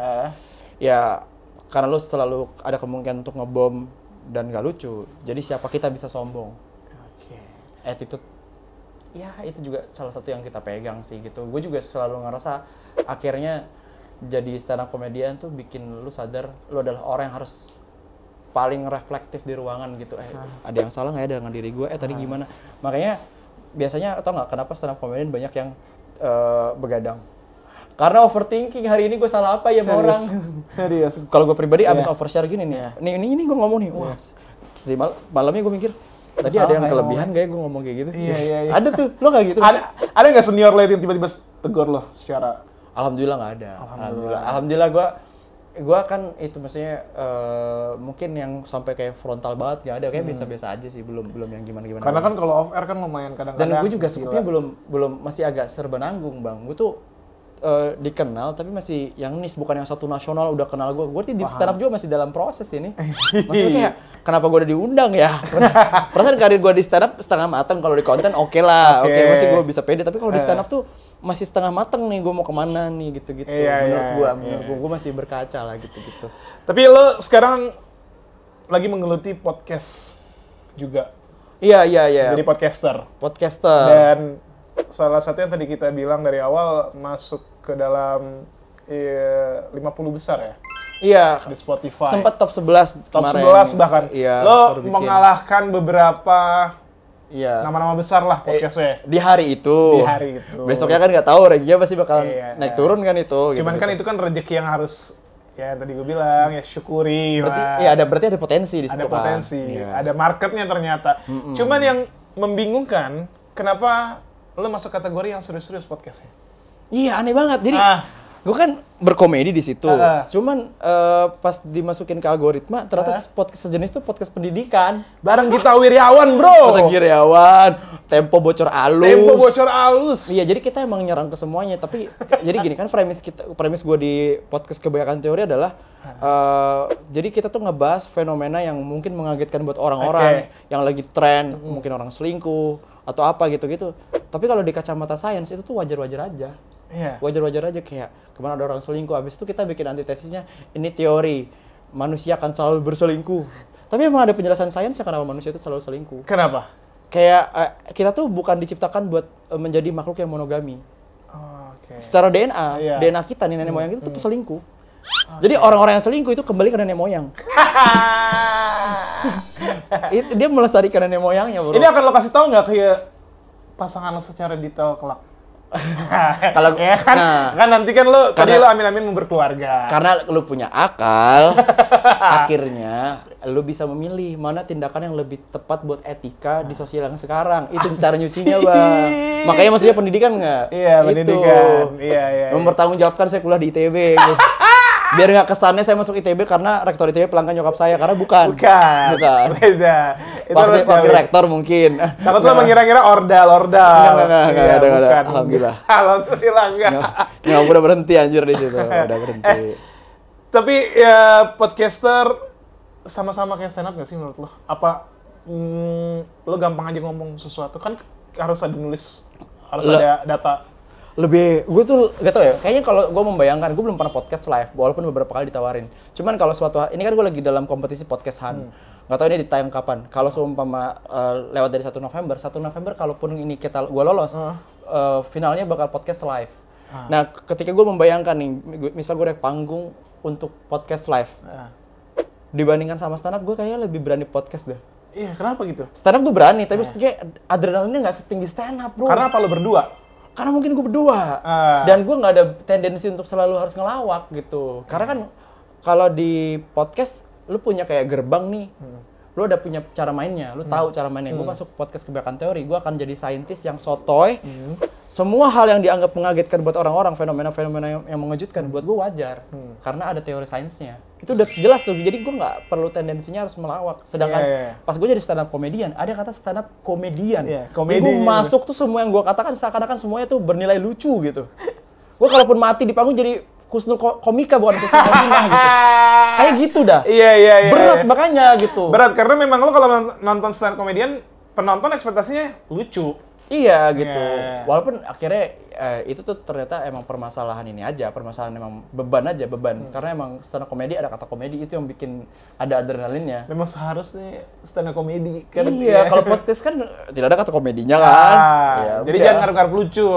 Ya karena lu selalu ada kemungkinan untuk ngebom dan gak lucu, jadi siapa kita bisa sombong. Attitude, ya itu juga salah satu yang kita pegang sih gitu. Gue juga selalu ngerasa akhirnya jadi stand up comedian tuh bikin lu sadar lu adalah orang yang harus paling reflektif di ruangan gitu. Ada yang salah nggak ya dengan diri gue? Tadi gimana? Makanya biasanya tau nggak kenapa stand up comedian banyak yang begadang? Karena overthinking, hari ini gue salah apa ya sama orang. Serius. Kalau gue pribadi abis overshare gini nih. Ini gue ngomong nih. Wah. Di malamnya gue mikir, tadi ada yang kelebihan gak ya gue ngomong kayak gitu? Iya. Ada tuh, lo gak gitu? Ada nggak senior lain yang tiba-tiba tegur lo secara? Alhamdulillah nggak ada. Alhamdulillah gue kan itu maksudnya mungkin yang sampai kayak frontal banget gak ada, kayak biasa-biasa aja sih, belum yang gimana. Karena kan kalau off air kan lumayan kadang-kadang. Dan gue juga skupnya belum masih agak serba nanggung bang. Gue tuh dikenal tapi masih yang niche, bukan yang satu nasional udah kenal gue. Gue di stand up juga masih dalam proses ini. Maksudnya kayak kenapa gue udah diundang ya? Perasaan karir gue di stand up setengah matang, kalau di konten oke lah, oke masih gue bisa pede. Tapi kalau di stand up tuh masih setengah matang nih, gue mau kemana nih gitu-gitu. Menurut gue masih berkaca lah gitu-gitu. Tapi lo sekarang lagi menggeluti podcast juga. Iya. Jadi podcaster. Dan salah satu yang tadi kita bilang dari awal masuk ke dalam 50 besar ya? Iya. Di Spotify. Sempat top 11 Top kemarin. 11 bahkan. Iya, lo mengalahkan beberapa nama-nama besar lah podcastnya. Di hari itu. Besoknya kan nggak tahu reginya pasti bakal naik turun kan itu. Cuman kan itu kan rezeki yang harus, ya tadi gue bilang ya syukuri lah. Iya, berarti ada potensi di situ. Ada potensi, ada marketnya ternyata. Cuman yang membingungkan, kenapa lo masuk kategori yang serius-serius podcastnya? Iya, aneh banget. Jadi gue kan berkomedi di situ. Cuman pas dimasukin ke algoritma, ternyata podcast sejenis itu podcast pendidikan. Bareng Gita Wirjawan, bro. Gita Wirjawan, Tempo bocor alus. Iya, jadi kita emang nyerang ke semuanya. Tapi jadi gini kan, premis gue di podcast Kebanyakan Teori adalah jadi kita tuh ngebahas fenomena yang mungkin mengagetkan buat orang-orang yang lagi tren, mungkin orang selingkuh atau apa gitu-gitu. Tapi kalau di kacamata sains itu tuh wajar-wajar aja. Wajar-wajar aja, kayak kemana ada orang selingkuh. Habis itu kita bikin antitesisnya, ini teori manusia akan selalu berselingkuh. Tapi emang ada penjelasan sainsnya kenapa manusia itu selalu selingkuh. Kenapa? Kayak kita tuh bukan diciptakan buat menjadi makhluk yang monogami. Secara DNA kita nih, nenek moyang kita tuh peselingkuh. Jadi orang-orang yang selingkuh itu kembali ke nenek moyang. Dia melestarikan nenek moyangnya, bro. Ini akan lo kasih tahu nggak ke pasangan lo secara detail kelak? Kalau kan nanti kan lo tadi lo amin-amin mau berkeluarga. Karena lo punya akal, akhirnya lo bisa memilih mana tindakan yang lebih tepat buat etika di sosial yang sekarang. Itu cara nyucinya, Bang. Makanya maksudnya pendidikan nggak? Iya, pendidikan. Iya. Mempertanggungjawabkan saya kuliah di ITB. Biar nggak kesannya saya masuk ITB karena rektor ITB pelanggan nyokap saya, karena bukan. Beda. Itu wakil rektor mungkin. Takut lo mengira-ngira ordal. Nggak ada. Alhamdulillah nggak. Nyokap udah berhenti anjir di situ. Udah berhenti. Tapi ya podcaster sama-sama kayak stand up nggak sih menurut lo? Apa lo gampang aja ngomong sesuatu? Kan harus ada nulis, harus ada data. Gue tuh gak tau ya, kayaknya kalau gue membayangkan, gue belum pernah podcast live, walaupun beberapa kali ditawarin. Cuman kalau ini kan gue lagi dalam kompetisi podcast Han. Gak tau ini ditayang kapan. Kalau seumpama lewat dari 1 November kalaupun ini gue lolos, finalnya bakal podcast live. Nah, ketika gue membayangkan nih, misal gue naik panggung untuk podcast live, dibandingkan sama stand up, gue kayaknya lebih berani podcast deh. Iya, kenapa gitu? Stand up gue berani, tapi maksudnya adrenalinnya gak setinggi stand up, bro. Karena apa lo berdua? Karena mungkin gue berdua, dan gue nggak ada tendensi untuk selalu harus ngelawak gitu. Karena kan kalau di podcast, lu punya kayak gerbang nih, lu udah punya cara mainnya, lu tahu cara mainnya. Gue masuk podcast Kebanyakan Teori, gue akan jadi saintis yang sotoy. Semua hal yang dianggap mengagetkan buat orang-orang, fenomena-fenomena yang mengejutkan, buat gue wajar. Karena ada teori sainsnya. Itu udah jelas tuh, jadi gue nggak perlu tendensinya harus melawak. Sedangkan pas gue jadi stand up komedian, ada kata stand up komedian. Jadi gue masuk tuh semua yang gue katakan seakan-akan semuanya tuh bernilai lucu gitu. Gue kalaupun mati di panggung jadi Kusnul Komika, bukan Kusnul Komika gitu. Kayak gitu dah. Iya. Berat makanya gitu. Berat karena memang lo kalau nonton stand up komedian, penonton ekspektasinya lucu. Iya gitu. Walaupun akhirnya itu tuh ternyata emang permasalahan ini aja, permasalahan emang beban. Karena emang stand up komedi, ada kata komedi, itu yang bikin ada adrenalinnya. Memang seharusnya stand up komedi kan. Iya, kalau podcast kan tidak ada kata komedinya kan. Ya, jadi jangan ngarep-ngarep lucu.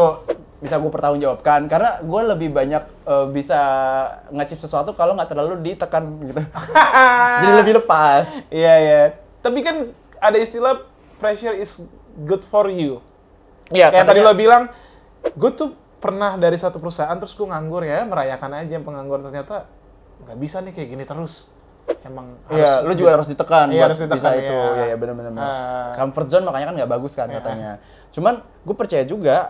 Bisa gue pertanggungjawabkan, karena gue lebih banyak bisa ngacip sesuatu kalau nggak terlalu ditekan gitu. Jadi lebih lepas. Iya. Tapi kan ada istilah pressure is good for you. Iya, kayak tadi lo bilang, gue tuh pernah dari satu perusahaan terus gue nganggur ya, merayakan aja yang penganggur, ternyata nggak bisa nih kayak gini terus. Emang iya, lu juga harus ditekan buat harus ditekan, bisa itu. Iya, benar-benar. Comfort zone makanya kan nggak bagus kan katanya. Cuman gue percaya juga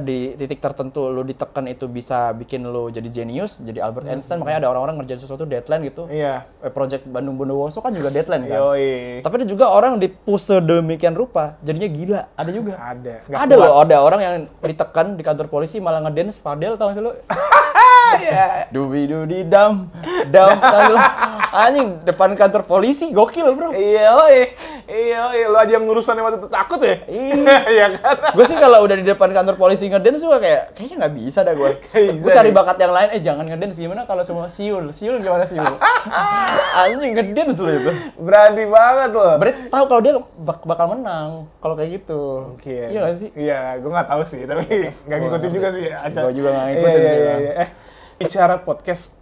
di titik tertentu lu ditekan itu bisa bikin lu jadi jenius, jadi Albert Einstein. Makanya ada orang-orang ngerjain sesuatu deadline gitu. Iya. Project Bandung Bondowoso kan juga deadline kan. Yoi. Tapi ada juga orang di-push sedemikian rupa jadinya gila. Ada juga. Ada. Nggak Ada kuat. loh, ada orang yang ditekan di kantor polisi malah ngedance Fadel, tau gak sih lu? Dubi dudi dam kan lu. Anjing depan kantor polisi gokil, Bro. Iya, lu aja yang ngurusan yang waktu itu takut ya? Iya kan? Gue sih kalau udah di depan kantor polisi ngedance gue kayaknya nggak bisa dah gue. Gue cari bakat yang lain. Jangan ngedance, gimana kalau semua siul gimana siul? Anjing ngedance loh itu. Berani banget loh. Berarti tahu kalau dia bakal menang kalau kayak gitu. Mungkin. Iya nggak sih? Iya, gue nggak tahu sih, tapi nggak ngikutin juga sih acara. Gue juga nggak ngikutin sih. Iya. Bicara podcast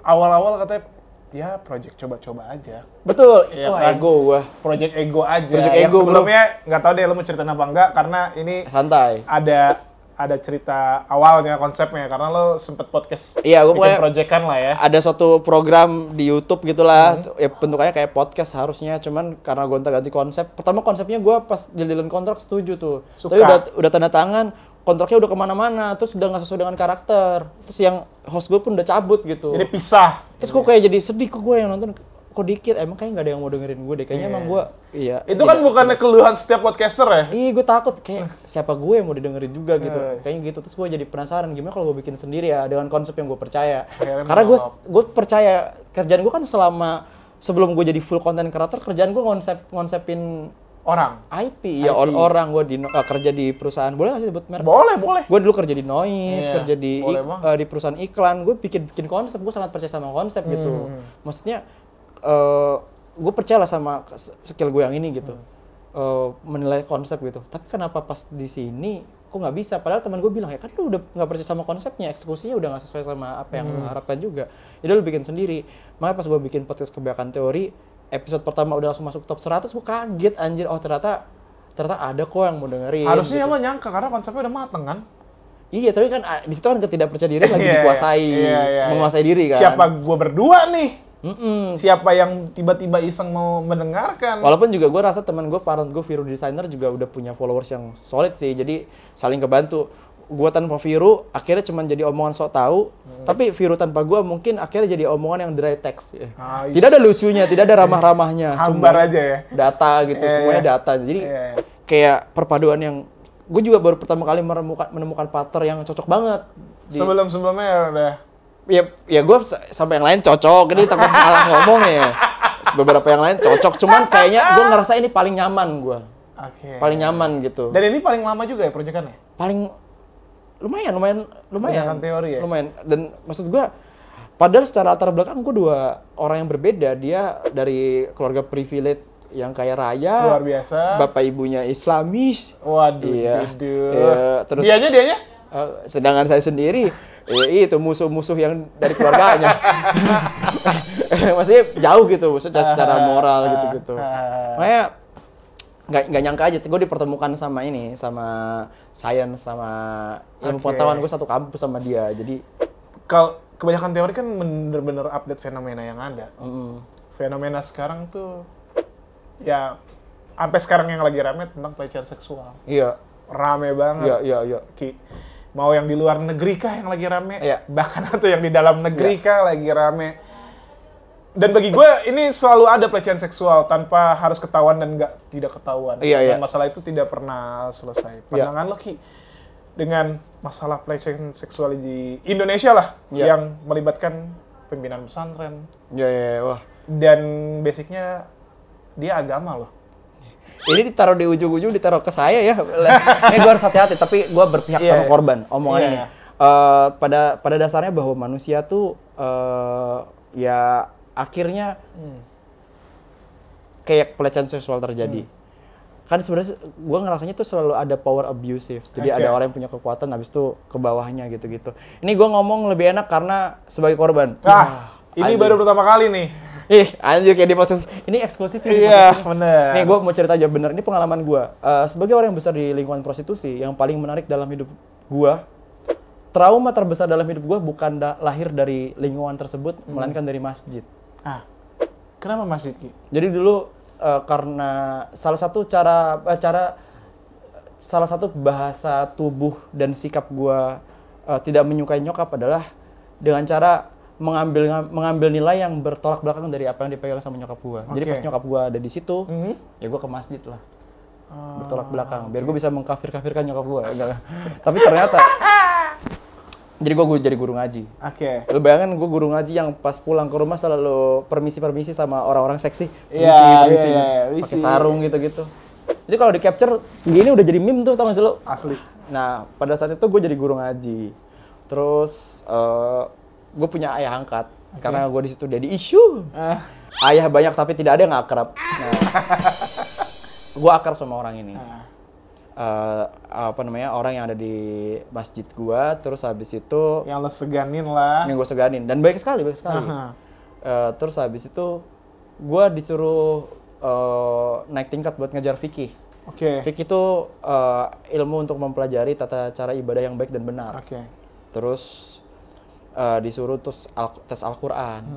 awal-awal katanya ya project coba-coba aja. Betul. Iya Wah, kan? ego gua. Project ego aja. Project yang ego, sebelumnya nggak tahu deh lu mau ceritain apa enggak karena ini Santai. ada cerita awalnya konsepnya karena lo sempet podcast Iya, gua bikin pokoknya proyekan lah ya. ada suatu program di YouTube gitulah, ya bentukannya kayak podcast harusnya, cuman karena gonta-ganti konsep. Pertama konsepnya gua pas jadiin kontrak setuju tuh. Suka. Tapi udah tanda tangan, kontraknya udah kemana-mana, terus udah nggak sesuai dengan karakter. Terus yang host gue pun udah cabut gitu. Jadi pisah. Terus kok kayak jadi sedih kok gue yang nonton, kok dikit, emang kayak nggak ada yang mau dengerin gue deh. Kayaknya emang gue, iya. Itu kan bukannya keluhan setiap podcaster ya? Iya, gue takut kayak siapa gue yang mau didengerin juga gitu. Kayaknya gitu. Terus gue jadi penasaran gimana kalau gue bikin sendiri ya dengan konsep yang gue percaya. Karena gue percaya kerjaan gue kan sebelum gue jadi full content creator, kerjaan gue ngonsepin Orang. IP. Ya orang gue kerja di perusahaan. Boleh nggak sih sebut merek? Boleh. Gue dulu kerja di Noise, Iya, kerja di boleh di perusahaan iklan. Gue bikin konsep. Gue sangat percaya sama konsep gitu. Maksudnya gue percaya lah sama skill gue yang ini gitu. Menilai konsep gitu. Tapi kenapa pas di sini kok nggak bisa? Padahal teman gue bilang ya kan lu udah nggak percaya sama konsepnya, eksekusinya udah nggak sesuai sama apa yang lu harapkan juga. Jadi lu bikin sendiri. Makanya pas gue bikin podcast Kebanyakan Teori, episode pertama udah langsung masuk top 100, gue kaget anjir. Oh ternyata ada kok yang mau dengerin. Harusnya gitu. lo nyangka karena konsepnya udah mateng kan? Iya, tapi kan di situ kan ketidakpercayaan lagi dikuasai, menguasai diri kan. Siapa gua berdua nih? Siapa yang tiba-tiba iseng mau mendengarkan? Walaupun juga gue rasa teman gue, partner gue, Viru Designer juga udah punya followers yang solid sih. Jadi saling kebantu. Gue tanpa Viru akhirnya cuma jadi omongan sok tahu, tapi Viru tanpa gue mungkin akhirnya jadi omongan yang dry text. Ya. Tidak ada lucunya, tidak ada ramah-ramahnya. Hambar aja ya. Data gitu, semuanya data. Jadi kayak perpaduan yang gue juga baru pertama kali menemukan partner yang cocok banget. Sebelum-sebelumnya udah. Ya gue sampai yang lain cocok, jadi takut salah ngomong ya. Beberapa yang lain cocok, cuman kayaknya gue ngerasa ini paling nyaman gue. Paling nyaman gitu. Dan ini paling lama juga ya proyekannya? Lumayan. Kebanyakan teori ya? Lumayan. Dan maksud gue, padahal secara latar belakang gue dua orang yang berbeda. Dia dari keluarga privilege yang kaya raya. Luar biasa. Bapak ibunya Islamis. Waduh. Iya. Terus Dianya? Sedangkan saya sendiri, itu musuh-musuh yang dari keluarganya. Maksudnya jauh gitu, maksudnya secara moral gitu-gitu. Makanya nggak nyangka aja, gue dipertemukan sama science, sama ilmu pengetahuan. Gue satu kampus sama dia, jadi kalau kebanyakan teori kan bener-bener update fenomena yang ada. Fenomena sekarang tuh ya sampai sekarang yang lagi rame tentang pelecehan seksual. iya, Rame banget. iya. Mau yang di luar negeri kah yang lagi rame? Iya. Bahkan atau yang di dalam negeri kah lagi rame? Dan bagi gue ini selalu ada pelecehan seksual tanpa harus ketahuan dan tidak ketahuan. Iya. Dan masalah itu tidak pernah selesai. Pandangan lo Ki dengan masalah pelecehan seksual di Indonesia lah yang melibatkan pimpinan pesantren. Iya, wah. Dan basicnya dia agama loh. Ini ditaruh di ujung-ujung, ditaruh ke saya ya. Ini gue harus hati-hati, tapi gue berpihak sama korban. Omongan ini. Pada dasarnya bahwa manusia tuh ya akhirnya kayak pelecehan seksual terjadi. Kan sebenarnya gue ngerasanya tuh selalu ada power abusive. Jadi ada orang yang punya kekuatan, habis itu ke bawahnya gitu-gitu. Ini gue ngomong lebih enak karena sebagai korban. Ini baru pertama kali nih. Anjir kayak di proses ini eksklusif ini. Iya, bener. Nih gue mau cerita aja bener, ini pengalaman gue. Sebagai orang yang besar di lingkungan prostitusi, yang paling menarik dalam hidup gue, trauma terbesar dalam hidup gue bukan lahir dari lingkungan tersebut, melainkan dari masjid. Kenapa masjid Ki? Jadi dulu karena salah satu cara salah satu bahasa tubuh dan sikap gue tidak menyukai nyokap adalah dengan cara mengambil nilai yang bertolak belakang dari apa yang dipegang sama nyokap gue. Jadi pas nyokap gue ada di situ, ya gue ke masjid lah. Bertolak belakang, biar gue bisa mengkafir-kafirkan nyokap gue. Tapi ternyata, jadi gue jadi guru ngaji. Lu bayangin gue guru ngaji yang pas pulang ke rumah selalu permisi sama orang-orang seksi. Permisi. Pakai sarung gitu-gitu. Jadi kalau di capture, gini udah jadi meme tuh, tau gak sih lo? Asli. Nah, pada saat itu gue jadi guru ngaji. Terus, gue punya ayah angkat. Karena gue di situ jadi isu. Ayah banyak tapi tidak ada yang akrab. Nah, gue akrab sama orang ini. Orang yang ada di masjid gue. Terus habis itu yang lo seganin lah. Yang gue seganin. Dan baik sekali. Terus habis itu gue disuruh naik tingkat buat ngejar fikih. Fikih itu ilmu untuk mempelajari tata cara ibadah yang baik dan benar. Terus disuruh tes Al-Quran.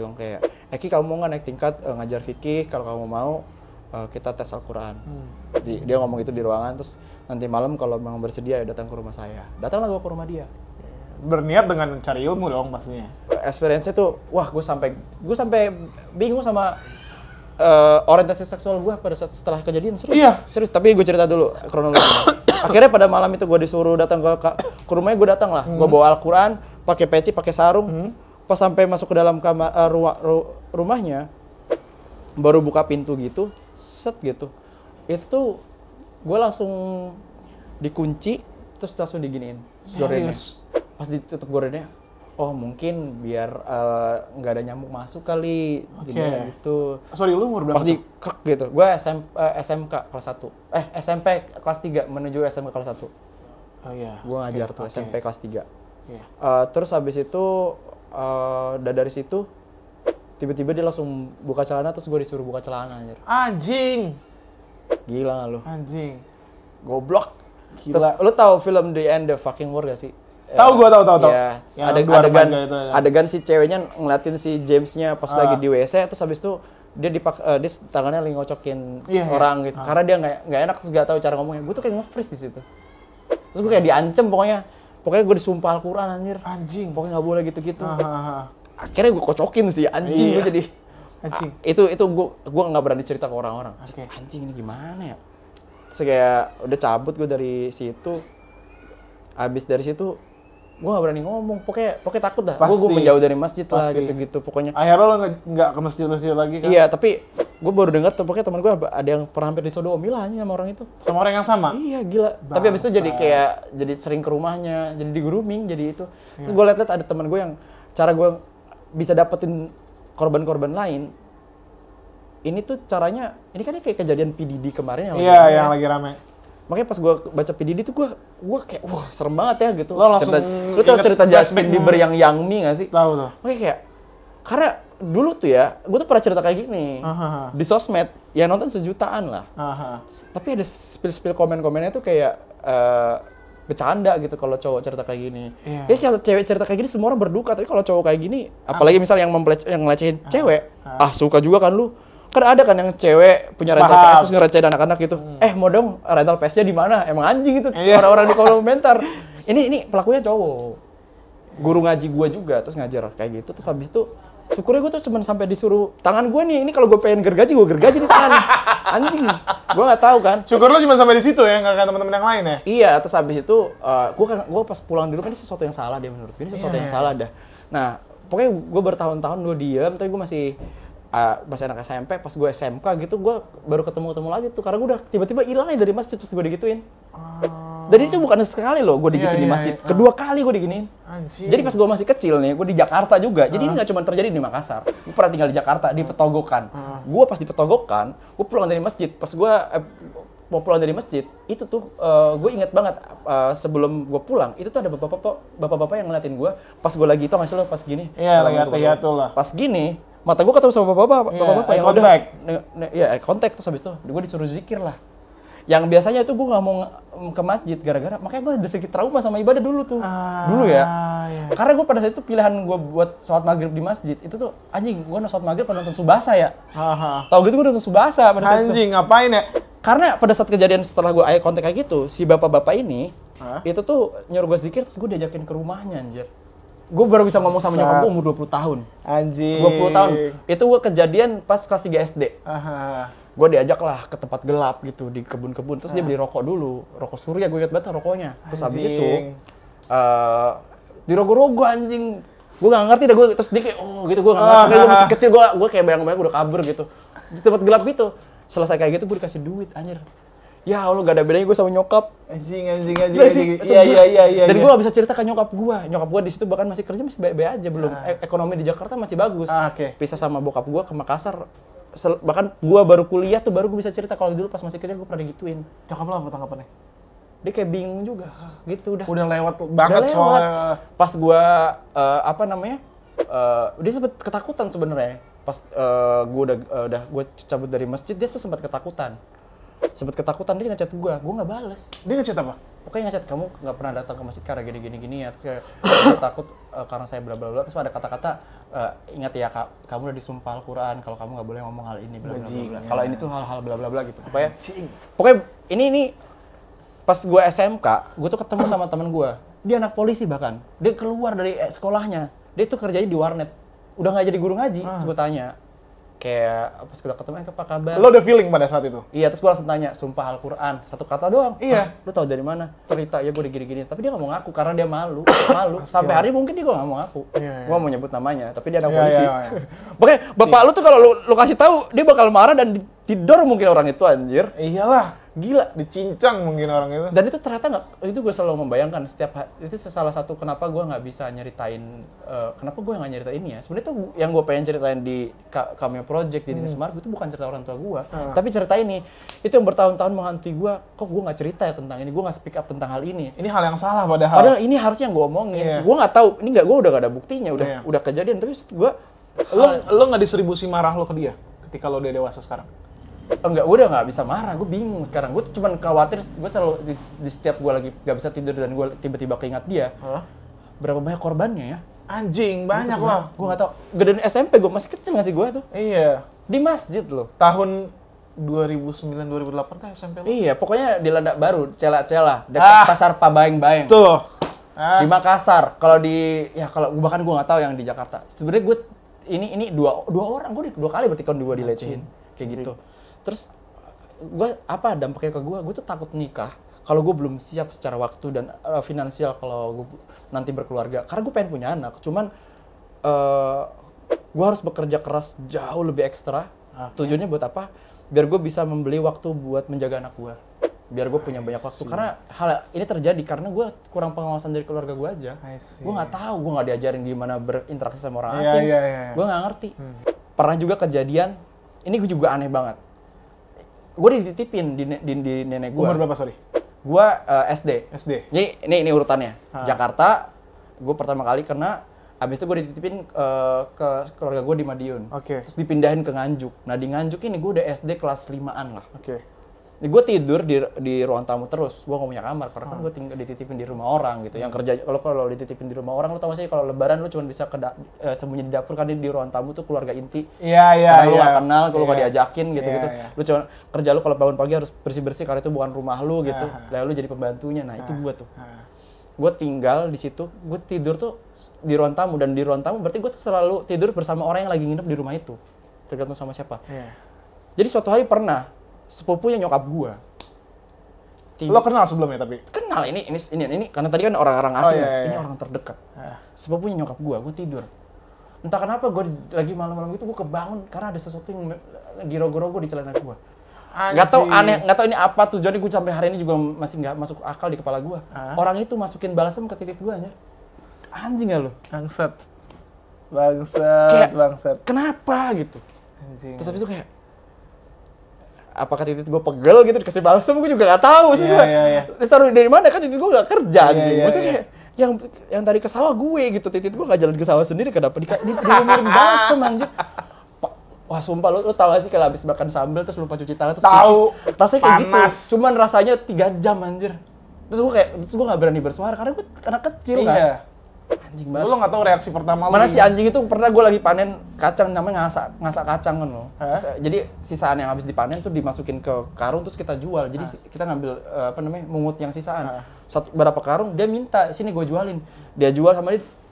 Yang kayak, Eki kamu mau nggak naik tingkat ngajar fikih? Kalau kamu mau, kita tes Al-Quran. Dia ngomong itu di ruangan, terus nanti malam kalau memang bersedia ya datang ke rumah saya. Datanglah gue ke rumah dia. Berniat dengan mencari ilmu dong pastinya. Experience-nya tuh, wah gue sampai bingung sama orientasi seksual gue pada saat setelah kejadian. Serius. Tapi gue cerita dulu kronologinya. Akhirnya pada malam itu gue disuruh datang ke rumahnya, gue datang lah. Gue bawa Al-Quran, pakai peci, pakai sarung. Pas sampai masuk ke dalam kamar rumahnya, baru buka pintu gitu, set gitu. Itu tuh gue langsung dikunci, terus langsung diginiin gordennya. Pas ditutup gordennya, oh mungkin biar nggak ada nyamuk masuk kali. Gitu. Sorry, lu umur berapa? Pas dikrek gitu. Gue SMK kelas 1. SMP kelas 3 menuju SMK kelas 1. Gue ngajar tuh SMP kelas 3. Terus habis itu dari situ tiba-tiba dia langsung buka celana, terus gue disuruh buka celana anjir. Anjing. Gila gak lu? Anjing. Goblok. Terus lu tahu film The End of Fucking World gak sih? Tahu. Ya, adegan si ceweknya ngeliatin si James-nya pas lagi di WC, terus habis itu dia tangannya lagi ngocokin orang gitu. Karena dia nggak enak, terus nggak tahu cara ngomongnya. Gue tuh kayak nge-freeze di situ. Terus gue kayak diancem pokoknya gue disumpah Al-Quran anjir. Anjing. Pokoknya nggak boleh gitu-gitu. Akhirnya gue kocokin sih anjing. Gue jadi anjing. Itu gue nggak berani cerita ke orang-orang. Anjing ini gimana ya? Terus kayak udah cabut gue dari situ. Abis dari situ gue gak berani ngomong, pokoknya takut dah. Gue menjauh dari masjid lah gitu-gitu pokoknya. Akhirnya lo nggak ke masjid lagi kan? Iya, tapi gue baru dengar tuh pokoknya teman gue ada yang pernah hampir disodomi lah sama orang itu. Sama orang yang sama? Iya, gila. Bangsa. Tapi abis itu jadi sering ke rumahnya, jadi di grooming, jadi itu. Terus gue liat ada teman gue yang cara gue bisa dapetin korban-korban lain. Ini tuh caranya, ini kan kayak kejadian PDD kemarin yang lagi rame. Makanya pas gue baca PDD tuh gue kayak wah serem banget ya gitu. Lo langsung lu tau cerita Justin Bieber yang Young Me gak sih? Tahu tuh. Makanya kayak karena dulu tuh ya, gue tuh pernah cerita kayak gini di sosmed, yang nonton sejutaan lah. Tapi ada spill komen-komennya tuh kayak bercanda gitu kalau cowok cerita kayak gini. Ya kalau cewek cerita kayak gini semua orang berduka, tapi kalau cowok kayak gini, apalagi misal yang ngelecehin cewek, suka juga kan lu. Kan ada kan yang cewek punya rental PS terus ngerecehin anak-anak gitu. Mau dong rental PS-nya di mana? Emang anjing itu orang-orang di komentar. Ini pelakunya cowok. Guru ngaji gue juga terus ngajar kayak gitu. Terus habis itu syukurnya gue tuh cuma sampai disuruh tangan gue nih. Ini kalau gue pengen gergaji gue gergaji di tangan. Anjing. Gue nggak tahu kan. Syukur lo cuma sampai di situ ya, nggak kayak teman-teman yang lain ya? Iya. Terus habis itu gue pas pulang di rumah ini sesuatu yang salah dia menurut gue. Ini sesuatu yang salah dah. Nah pokoknya gue bertahun-tahun gue diam, tapi gue masih anak SMP, pas gue SMK gitu, gue baru ketemu lagi tuh, karena gue udah tiba-tiba hilang aja dari masjid pas gue digituin. Dan itu bukan sekali loh gue digituin di masjid, kedua kali gue diginiin. Jadi pas gue masih kecil nih, gue di Jakarta juga, jadi ini nggak cuma terjadi di Makassar. Gue pernah tinggal di Jakarta, di Petogokan. Gue pas di Petogokan, gue pulang dari masjid, pas gue mau pulang dari masjid, itu tuh gue inget banget sebelum gue pulang, itu tuh ada bapak-bapak yang ngeliatin gue, pas gue lagi itu ngasih lo pas gini. Iya, lagi hati-hati lah. Pas gini, mata gue ketemu sama bapak-bapak yang udah kontak, terus habis itu gue disuruh zikir lah. Yang biasanya itu gue nggak mau ke masjid gara-gara, makanya gue ada sedikit trauma sama ibadah dulu tuh. Dulu ya. Karena gue pada saat itu pilihan gue buat sholat maghrib di masjid itu tuh anjing, gue sholat maghrib pada nonton Subasa ya. Tahu gitu gue nonton Subasa pada saat itu. Anjing, ngapain ya? Karena pada saat kejadian setelah gue eye contact kayak gitu, si bapak-bapak ini itu tuh nyuruh gue zikir, terus gue diajakin ke rumahnya anjir. Gue baru bisa ngomong sama nyokap gue umur 20 tahun. Anjing. 20 tahun. Itu gue kejadian pas kelas 3 SD. Gue diajak lah ke tempat gelap gitu di kebun-kebun. Terus dia beli rokok dulu, rokok Surya, gue ingat banget rokoknya. Terus habis itu dirogoh-rogoh anjing. Gue gak ngerti dah, gue terus dia kayak gitu, gue gak ngerti. Gue masih kecil, gue kayak bayang-bayang udah kabur gitu. Di tempat gelap gitu. Selesai kayak gitu gue dikasih duit anjir. Ya Allah, gak ada bedanya gue sama nyokap. Anjing. Iya. Dan gue gak bisa cerita ke nyokap gue. Nyokap gue di situ bahkan masih kerja, masih baik-baik aja belum. Ekonomi di Jakarta masih bagus. Pisah sama bokap gue ke Makassar. Bahkan gue baru kuliah tuh baru gue bisa cerita kalau dulu pas masih kecil gue pernah digituin. Nyokap lo apa tanggapannya? Dia kayak bingung juga, gitu udah. Udah lewat banget soalnya. Pas gue dia sempat ketakutan sebenarnya. Pas gue gue cabut dari masjid, dia tuh sempat ketakutan. Dia ngechat gue nggak bales. Dia ngechat apa? Pokoknya ngechat, kamu nggak pernah datang ke masjid karena gini ya. Terus kayak saya takut karena saya bla bla bla. Terus ada kata-kata ingat ya kamu udah disumpah Al-Quran kalau kamu nggak boleh ngomong hal ini bla bla bla. Kalau ini tuh hal-hal bla bla bla gitu. Pokoknya ini pas gue SMK, gue tuh ketemu sama temen gue. Dia anak polisi bahkan. Dia keluar dari sekolahnya. Dia tuh kerjanya di warnet. Udah nggak jadi guru ngaji. Terus gue tanya, kayak pas kita ketemu, apa kabar? Lo udah feeling pada saat itu? Iya, terus gue langsung tanya, sumpah Al-Quran, satu kata doang. Iya. Lu tau dari mana? Cerita, ya gue digini-gini. Tapi dia nggak mau ngaku karena dia malu. Sampai hari mungkin dia nggak mau ngaku. Gue mau nyebut namanya, tapi dia anak polisi. Pokoknya bapak lu tuh kalau lu kasih tahu, dia bakal marah dan didor mungkin orang itu anjir. Iyalah. Gila, dicincang mungkin orang itu. Dan itu ternyata itu gue selalu membayangkan itu salah satu kenapa gue nggak bisa nyeritain, kenapa gue nggak nyeritain ini ya. Sebenarnya tuh yang gue pengen ceritain di Cameo Project di Dinas Marga itu bukan cerita orang tua gue, tapi cerita ini itu yang bertahun-tahun menghantui gue. Kok gue nggak cerita ya tentang ini, gue nggak speak up tentang hal ini. Ini hal yang salah padahal ini harusnya yang gue omongin. Gue nggak tahu, ini gue udah gak ada buktinya, udah kejadian. Tapi gue lo nggak distribusi marah lo ke dia ketika lo udah dewasa sekarang? Enggak, gue udah nggak bisa marah, gue bingung sekarang. Gue cuma khawatir, gue selalu di setiap gue lagi nggak bisa tidur dan gue tiba-tiba keingat dia. Berapa banyak korbannya ya? Anjing, banyak lah. Gue nggak tahu. Gedein SMP gue masih kecil nggak sih gue tuh? Iya. Di masjid loh. Tahun 2009-2008 kan SMP lo? Iya, pokoknya di Landak Baru, Cela-Cela, dekat Pasar Pabaeng-Baeng. Tuh. Di Makassar. Kalau bahkan gue nggak tahu yang di Jakarta. Sebenarnya gue ini dua orang, gue dua kali berarti kan gue dilecehin kayak gitu. Terus dampaknya ke gue tuh takut nikah kalau gue belum siap secara waktu dan finansial kalau gue nanti berkeluarga. Karena gue pengen punya anak, cuman gue harus bekerja keras jauh lebih ekstra. Tujuannya buat apa? Biar gue bisa membeli waktu buat menjaga anak gue. Biar gue punya banyak waktu. Karena hal ini terjadi karena gue kurang pengawasan dari keluarga gue aja. Gue nggak tahu, gue nggak diajarin gimana berinteraksi sama orang asing. Gue nggak ngerti. Pernah juga kejadian, ini gue juga aneh banget. Gue dititipin di nenek gue. Umur berapa, sorry? Gue SD. Jadi ini urutannya. Jakarta, gue pertama kali kena. Abis itu gue dititipin ke keluarga gue di Madiun. Terus dipindahin ke Nganjuk. Nah di Nganjuk ini gue udah SD kelas 5-an lah. Gue tidur di ruang tamu terus. Gue gak punya kamar karena kan gue dititipin di rumah orang gitu. Yang kerja kalau dititipin di rumah orang, lo tau gak sih kalau Lebaran lo cuma bisa sembunyi di dapur, kan di ruang tamu tuh keluarga inti. Karena lo gak kenal, lo gak diajakin gitu-gitu. Lo cuma kerja lo kalau bangun pagi harus bersih-bersih karena itu bukan rumah lo gitu. Lalu lo jadi pembantunya. Nah itu gue tuh. Gue tinggal di situ, gue tidur tuh di ruang tamu, dan di ruang tamu berarti gue tuh selalu tidur bersama orang yang lagi nginep di rumah itu. Tergantung sama siapa. Jadi suatu hari pernah sepupunya nyokap gua. Lo kenal sebelumnya tapi? Kenal, ini karena tadi kan orang-orang asing. Ini orang terdekat. Sepupunya nyokap gua tidur. Entah kenapa gua lagi malam-malam gitu gua kebangun karena ada sesuatu yang dirogoh-rogoh di celana gua. Nggak tahu aneh, nggak tahu ini apa tujuannya, gua sampai hari ini juga masih nggak masuk akal di kepala gua. Orang itu masukin balasan ke titik gua aja. Anjing nggak lo? Bangsat. Kenapa gitu? Anjing. Terus habis itu kayak apakah titik gue pegel gitu dikasih balsam, gue juga nggak tahu sih. Ditaruh dari mana kan titik gue nggak kerja anjing. Maksudnya kayak yang tadi ke sawah gue gitu, titik gue nggak jalan ke sawah sendiri, kenapa dimirin balsam anjing. Wah sumpah, lu tau gak sih kalau habis makan sambal terus lupa cuci tangan terus tahu rasanya kayak panas. Gitu, cuman rasanya 3 jam anjir. Terus gue nggak berani bersuara karena gue anak kecil kan. Anjing banget. Lu nggak tahu reaksi pertama lu. Mana si anjing itu pernah gue lagi panen kacang, namanya ngasak kacang kan loh. Jadi sisaan yang habis dipanen tuh dimasukin ke karung terus kita jual. Jadi kita ngambil mungut yang sisaan. Berapa karung dia minta, sini gue jualin. Dia jual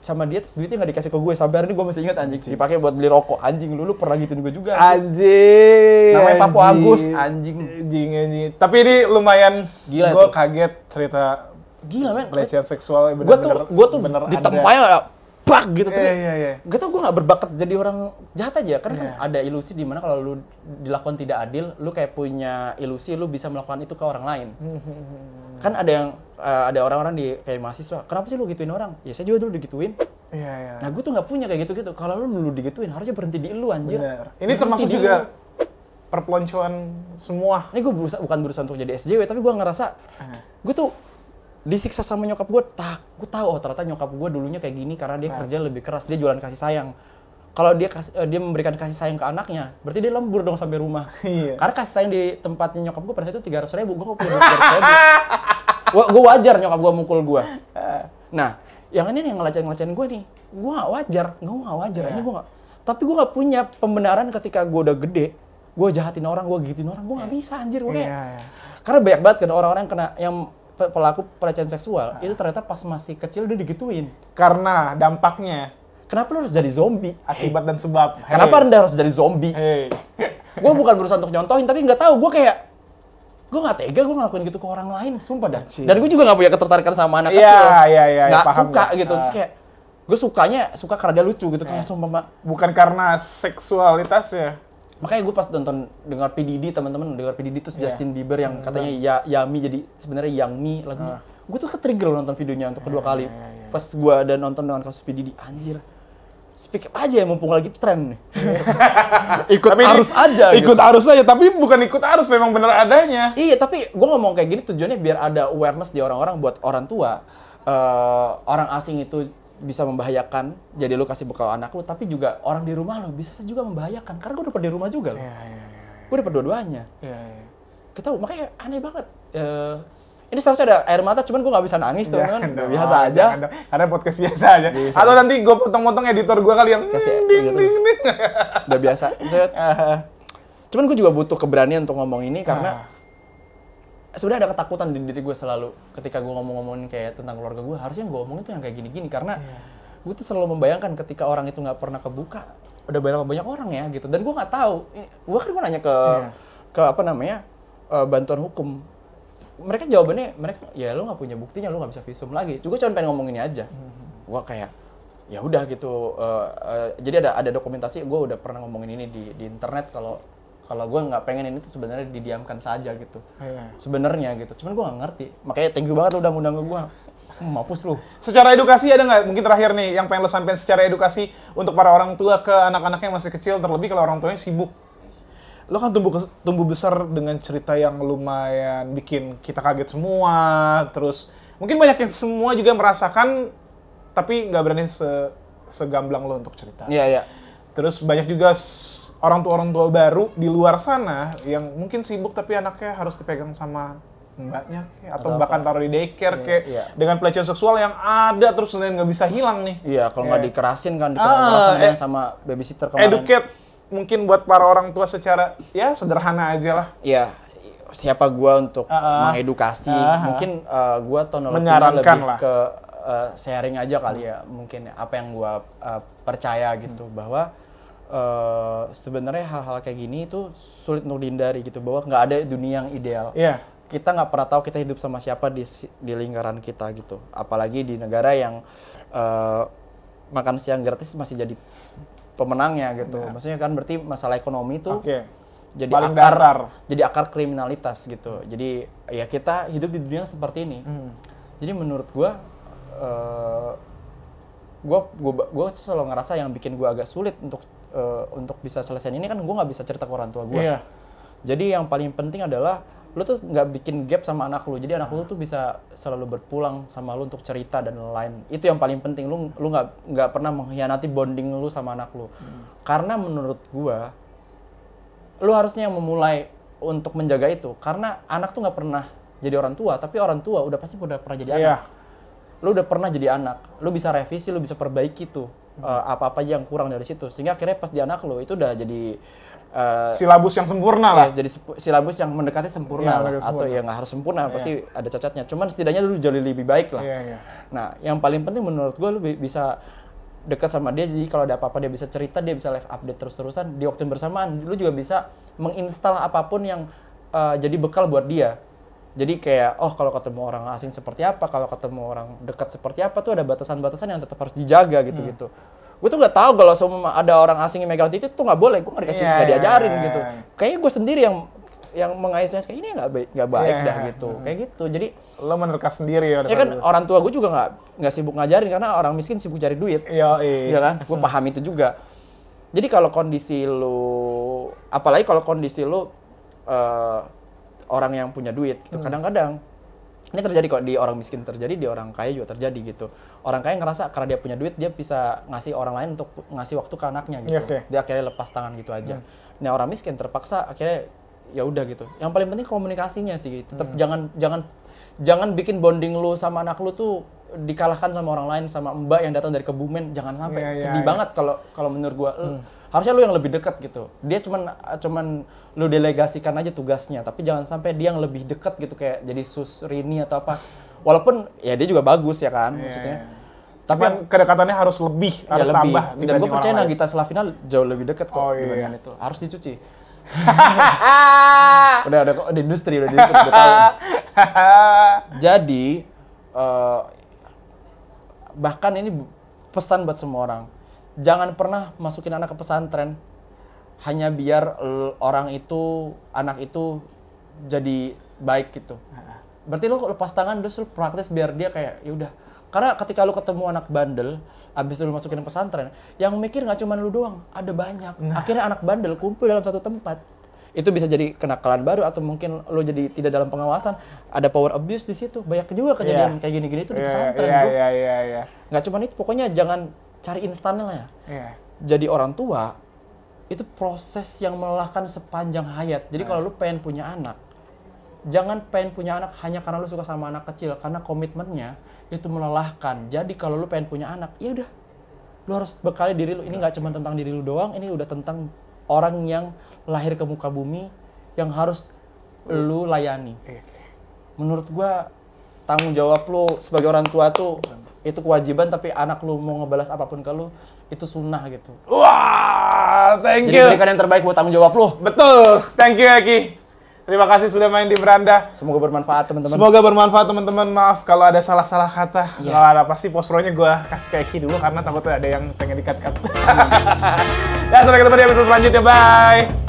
sama dia duitnya nggak dikasih ke gue. Sampai hari ini gue masih ingat anjing. Dipakai buat beli rokok. Anjing lu pernah gituin gue juga. Anjing. Namanya Papo Agus. Anjing. Tapi ini lumayan gila. Gue kaget cerita. Gila men, pelecehan seksual gue tuh ditempanya bak gitu tuh. Iya. Gue tuh gue nggak berbakat jadi orang jahat aja, karena kan ada ilusi di mana kalau lu dilakukan tidak adil, lu kayak punya ilusi lu bisa melakukan itu ke orang lain. Kan ada orang-orang di kayak mahasiswa, kenapa sih lu gituin orang? Ya saya juga dulu digituin. Iya. Nah gue tuh nggak punya kayak gitu. Kalau lu dulu digituin harusnya berhenti di lu anjir. Bener. Ini termasuk juga perpeloncoan semua. Ini gue bukan berusaha untuk jadi SJW, tapi gue ngerasa gue tuh disiksa sama nyokap gue, gue tahu ternyata nyokap gue dulunya kayak gini karena dia kerja lebih keras, dia jualan kasih sayang. Kalau dia memberikan kasih sayang ke anaknya, berarti dia lembur dong sampai rumah. Karena kasih sayang di tempatnya nyokap gue pada saat itu 300.000, gue nggak punya 300.000. Gue wajar nyokap gue mukul gue. Nah, yang ini yang ngelacen gue nih, gue nggak wajar, aja gue nggak. Tapi gue nggak punya pembenaran ketika gue udah gede, gue jahatin orang, gue gigitin orang, gue nggak bisa anjir gue kayak. Karena banyak banget kan orang-orang yang kena yang pelaku pelecehan seksual itu ternyata pas masih kecil udah digituin. Karena dampaknya. Kenapa lu harus jadi zombie? Akibat dan sebab. Kenapa Anda harus jadi zombie? Gue bukan berusaha untuk nyontohin, tapi nggak tahu. Gue nggak tega gue ngelakuin gitu ke orang lain, sumpah dah. Dan gue juga nggak punya ketertarikan sama anak kecil. Iya. Nggak suka gitu. Terus kayak gue suka karena dia lucu gitu. Kayak sumpah. Bukan karena seksualitas ya. Makanya gue pas dengar P. Diddy, teman-teman dengar P. Diddy terus Justin Bieber yang katanya Yami jadi sebenarnya Yang Mi lagunya. Gue tuh ke-trigger loh nonton videonya untuk kedua kali. Pas gue ada nonton dengan kasus P. Diddy, anjir. Speak up aja ya mumpung lagi tren nih. Ikut arus aja. Ikut arus aja, tapi bukan ikut arus, memang bener adanya. Iya, tapi gue ngomong kayak gini tujuannya biar ada awareness di orang-orang buat orang tua. Orang asing itu bisa membahayakan, jadi lu kasih bekal anak lu, tapi juga orang di rumah lu bisa juga membahayakan. Karena gue dapet di rumah juga loh. Gue dapet dua-duanya. Kita makanya aneh banget. Ini seharusnya ada air mata, cuman gue nggak bisa nangis tuh kan. Biasa aja. Karena podcast biasa aja. Atau nanti gue potong-potong editor gue kali yang ding. Udah biasa. Cuman gue juga butuh keberanian untuk ngomong ini karena sebenarnya ada ketakutan di diri gue selalu ketika gue ngomongin kayak tentang keluarga gue, harusnya gue ngomongin tuh yang kayak gini-gini karena gue tuh selalu membayangkan ketika orang itu nggak pernah kebuka, udah berapa banyak orang ya gitu, dan gue nggak tahu. Gue nanya ke bantuan hukum, mereka jawabannya ya lo nggak punya buktinya, lo nggak bisa visum lagi. Gue cuma pengen ngomong ini aja. Gue kayak ya udah gitu. Jadi ada dokumentasi, gue udah pernah ngomongin ini di internet kalau gue nggak pengen ini tuh sebenarnya didiamkan saja gitu. Sebenarnya gitu. Cuman gue nggak ngerti. Makanya thank you banget lu udah ngundang ke gue. Mampus lu. Secara edukasi ada nggak? Mungkin terakhir nih yang pengen lo sampein secara edukasi untuk para orang tua ke anak-anak yang masih kecil, terlebih kalau orang tuanya sibuk. Lo kan tumbuh besar dengan cerita yang lumayan bikin kita kaget semua. Terus mungkin banyak yang semua juga merasakan, tapi nggak berani segamblang lo untuk cerita. Iya. Terus banyak juga orang tua baru di luar sana yang mungkin sibuk tapi anaknya harus dipegang sama mbaknya atau bahkan taruh di daycare dengan pelecehan seksual yang ada terus dan nggak bisa hilang nih. Iya, kalau nggak dikerasin kan dikerasin sama babysitter kemarin. Educate mungkin buat para orang tua secara ya sederhana aja lah. Iya, siapa gua untuk mengedukasi? Mungkin gua tonologinya lebih lah ke sharing aja kali ya. Mungkin apa yang gua percaya gitu bahwa sebenarnya hal-hal kayak gini itu sulit untuk dihindari gitu, bahwa nggak ada dunia yang ideal. Kita nggak pernah tahu kita hidup sama siapa di lingkaran kita gitu. Apalagi di negara yang makan siang gratis masih jadi pemenangnya gitu. Maksudnya kan berarti masalah ekonomi itu jadi paling dasar. Jadi akar kriminalitas gitu. Jadi ya kita hidup di dunia seperti ini. Jadi menurut gua selalu ngerasa yang bikin gua agak sulit untuk bisa selesai ini kan gue nggak bisa cerita ke orang tua gue. Jadi yang paling penting adalah lu tuh nggak bikin gap sama anak lu. Jadi anak lu tuh bisa selalu berpulang sama lu untuk cerita dan lain-lain. Itu yang paling penting. Lu nggak pernah mengkhianati bonding lu sama anak lu. Karena menurut gue, lu harusnya yang memulai untuk menjaga itu. Karena anak tuh nggak pernah jadi orang tua, tapi orang tua udah pasti udah pernah jadi anak. lu udah pernah jadi anak, lu bisa revisi, lu bisa perbaiki tuh apa-apa yang kurang dari situ, sehingga akhirnya pas di anak lu itu udah jadi silabus yang sempurna lah. Jadi silabus yang mendekati sempurna lah. Atau ya nggak harus sempurna, pasti ada cacatnya. Cuman setidaknya lu jadi lebih baik lah. Nah, yang paling penting menurut gue lu bisa dekat sama dia, jadi kalau ada apa-apa dia bisa cerita, dia bisa live update terus-terusan. Di waktu yang bersamaan, lu juga bisa menginstal apapun yang jadi bekal buat dia. Jadi kayak, oh kalau ketemu orang asing seperti apa, kalau ketemu orang dekat seperti apa, tuh ada batasan-batasan yang tetap harus dijaga gitu-gitu. Gue tuh nggak tahu kalau semua ada orang asing yang megang titik tuh nggak boleh, gue nggak dikasih, nggak diajarin gitu. Kayaknya gue sendiri yang mengais-ngais kayak ini nggak baik dah gitu, kayak gitu. Jadi lo menerka sendiri ya. Ya kan orang tua gue juga nggak sibuk ngajarin karena orang miskin sibuk cari duit. Iya kan? Gue paham itu juga. Jadi kalau kondisi lu, apalagi kalau kondisi lu orang yang punya duit, gitu. Kadang-kadang ini terjadi kok, di orang miskin terjadi, di orang kaya juga terjadi gitu. Orang kaya ngerasa karena dia punya duit, dia bisa ngasih orang lain untuk ngasih waktu ke anaknya gitu. Dia akhirnya lepas tangan gitu aja. Nah orang miskin terpaksa akhirnya ya udah gitu. Yang paling penting komunikasinya sih. Tetap jangan bikin bonding lu sama anak lu tuh dikalahkan sama orang lain, sama mbak yang datang dari Kebumen. Jangan sampai sedih banget kalau menurut gua. Harusnya lu yang lebih dekat gitu. Dia cuman lu delegasikan aja tugasnya, tapi jangan sampai dia yang lebih dekat gitu kayak jadi sus Rini atau apa. Walaupun ya dia juga bagus ya kan maksudnya. Tapi kedekatannya harus lebih, harus lebih. tambah. Dan gue percaya Nagita Slavina jauh lebih dekat kok dibandingkan itu. Harus dicuci. udah kok di industri udah tahu. Jadi bahkan ini pesan buat semua orang. Jangan pernah masukin anak ke pesantren hanya biar anak itu jadi baik gitu. Berarti lu lepas tangan terus lu praktis biar dia kayak ya udah. Karena ketika lu ketemu anak bandel, abis itu lu masukin ke pesantren, yang mikir nggak cuma lu doang, ada banyak. Akhirnya anak bandel kumpul dalam satu tempat. Itu bisa jadi kenakalan baru atau mungkin lu jadi tidak dalam pengawasan, ada power abuse di situ. Banyak juga kejadian kayak gini-gini itu di pesantren, bro. Nggak cuma itu, pokoknya jangan cari instannya lah ya. Jadi orang tua itu proses yang melelahkan sepanjang hayat. Jadi kalau lu pengen punya anak, jangan pengen punya anak hanya karena lu suka sama anak kecil, karena komitmennya itu melelahkan. Jadi kalau lu pengen punya anak, ya udah, lu harus bekali diri lu. Ini nggak cuma tentang diri lu doang, ini udah tentang orang yang lahir ke muka bumi yang harus lu layani. Menurut gua tanggung jawab lu sebagai orang tua tuh itu kewajiban, tapi anak lu mau ngebalas apapun ke lu itu sunnah gitu. Wah, thank you. Jadi berikan yang terbaik buat tanggung jawab lu. Betul, thank you Eki. Terima kasih sudah main di Beranda. Semoga bermanfaat teman-teman. Semoga bermanfaat teman-teman. Maaf kalau ada salah-salah kata. Kalau ada pasti post-pro-nya gue kasih ke Eki dulu karena takutnya ada yang pengen di-cut-cut. Dan sampai ketemu di episode selanjutnya. Bye.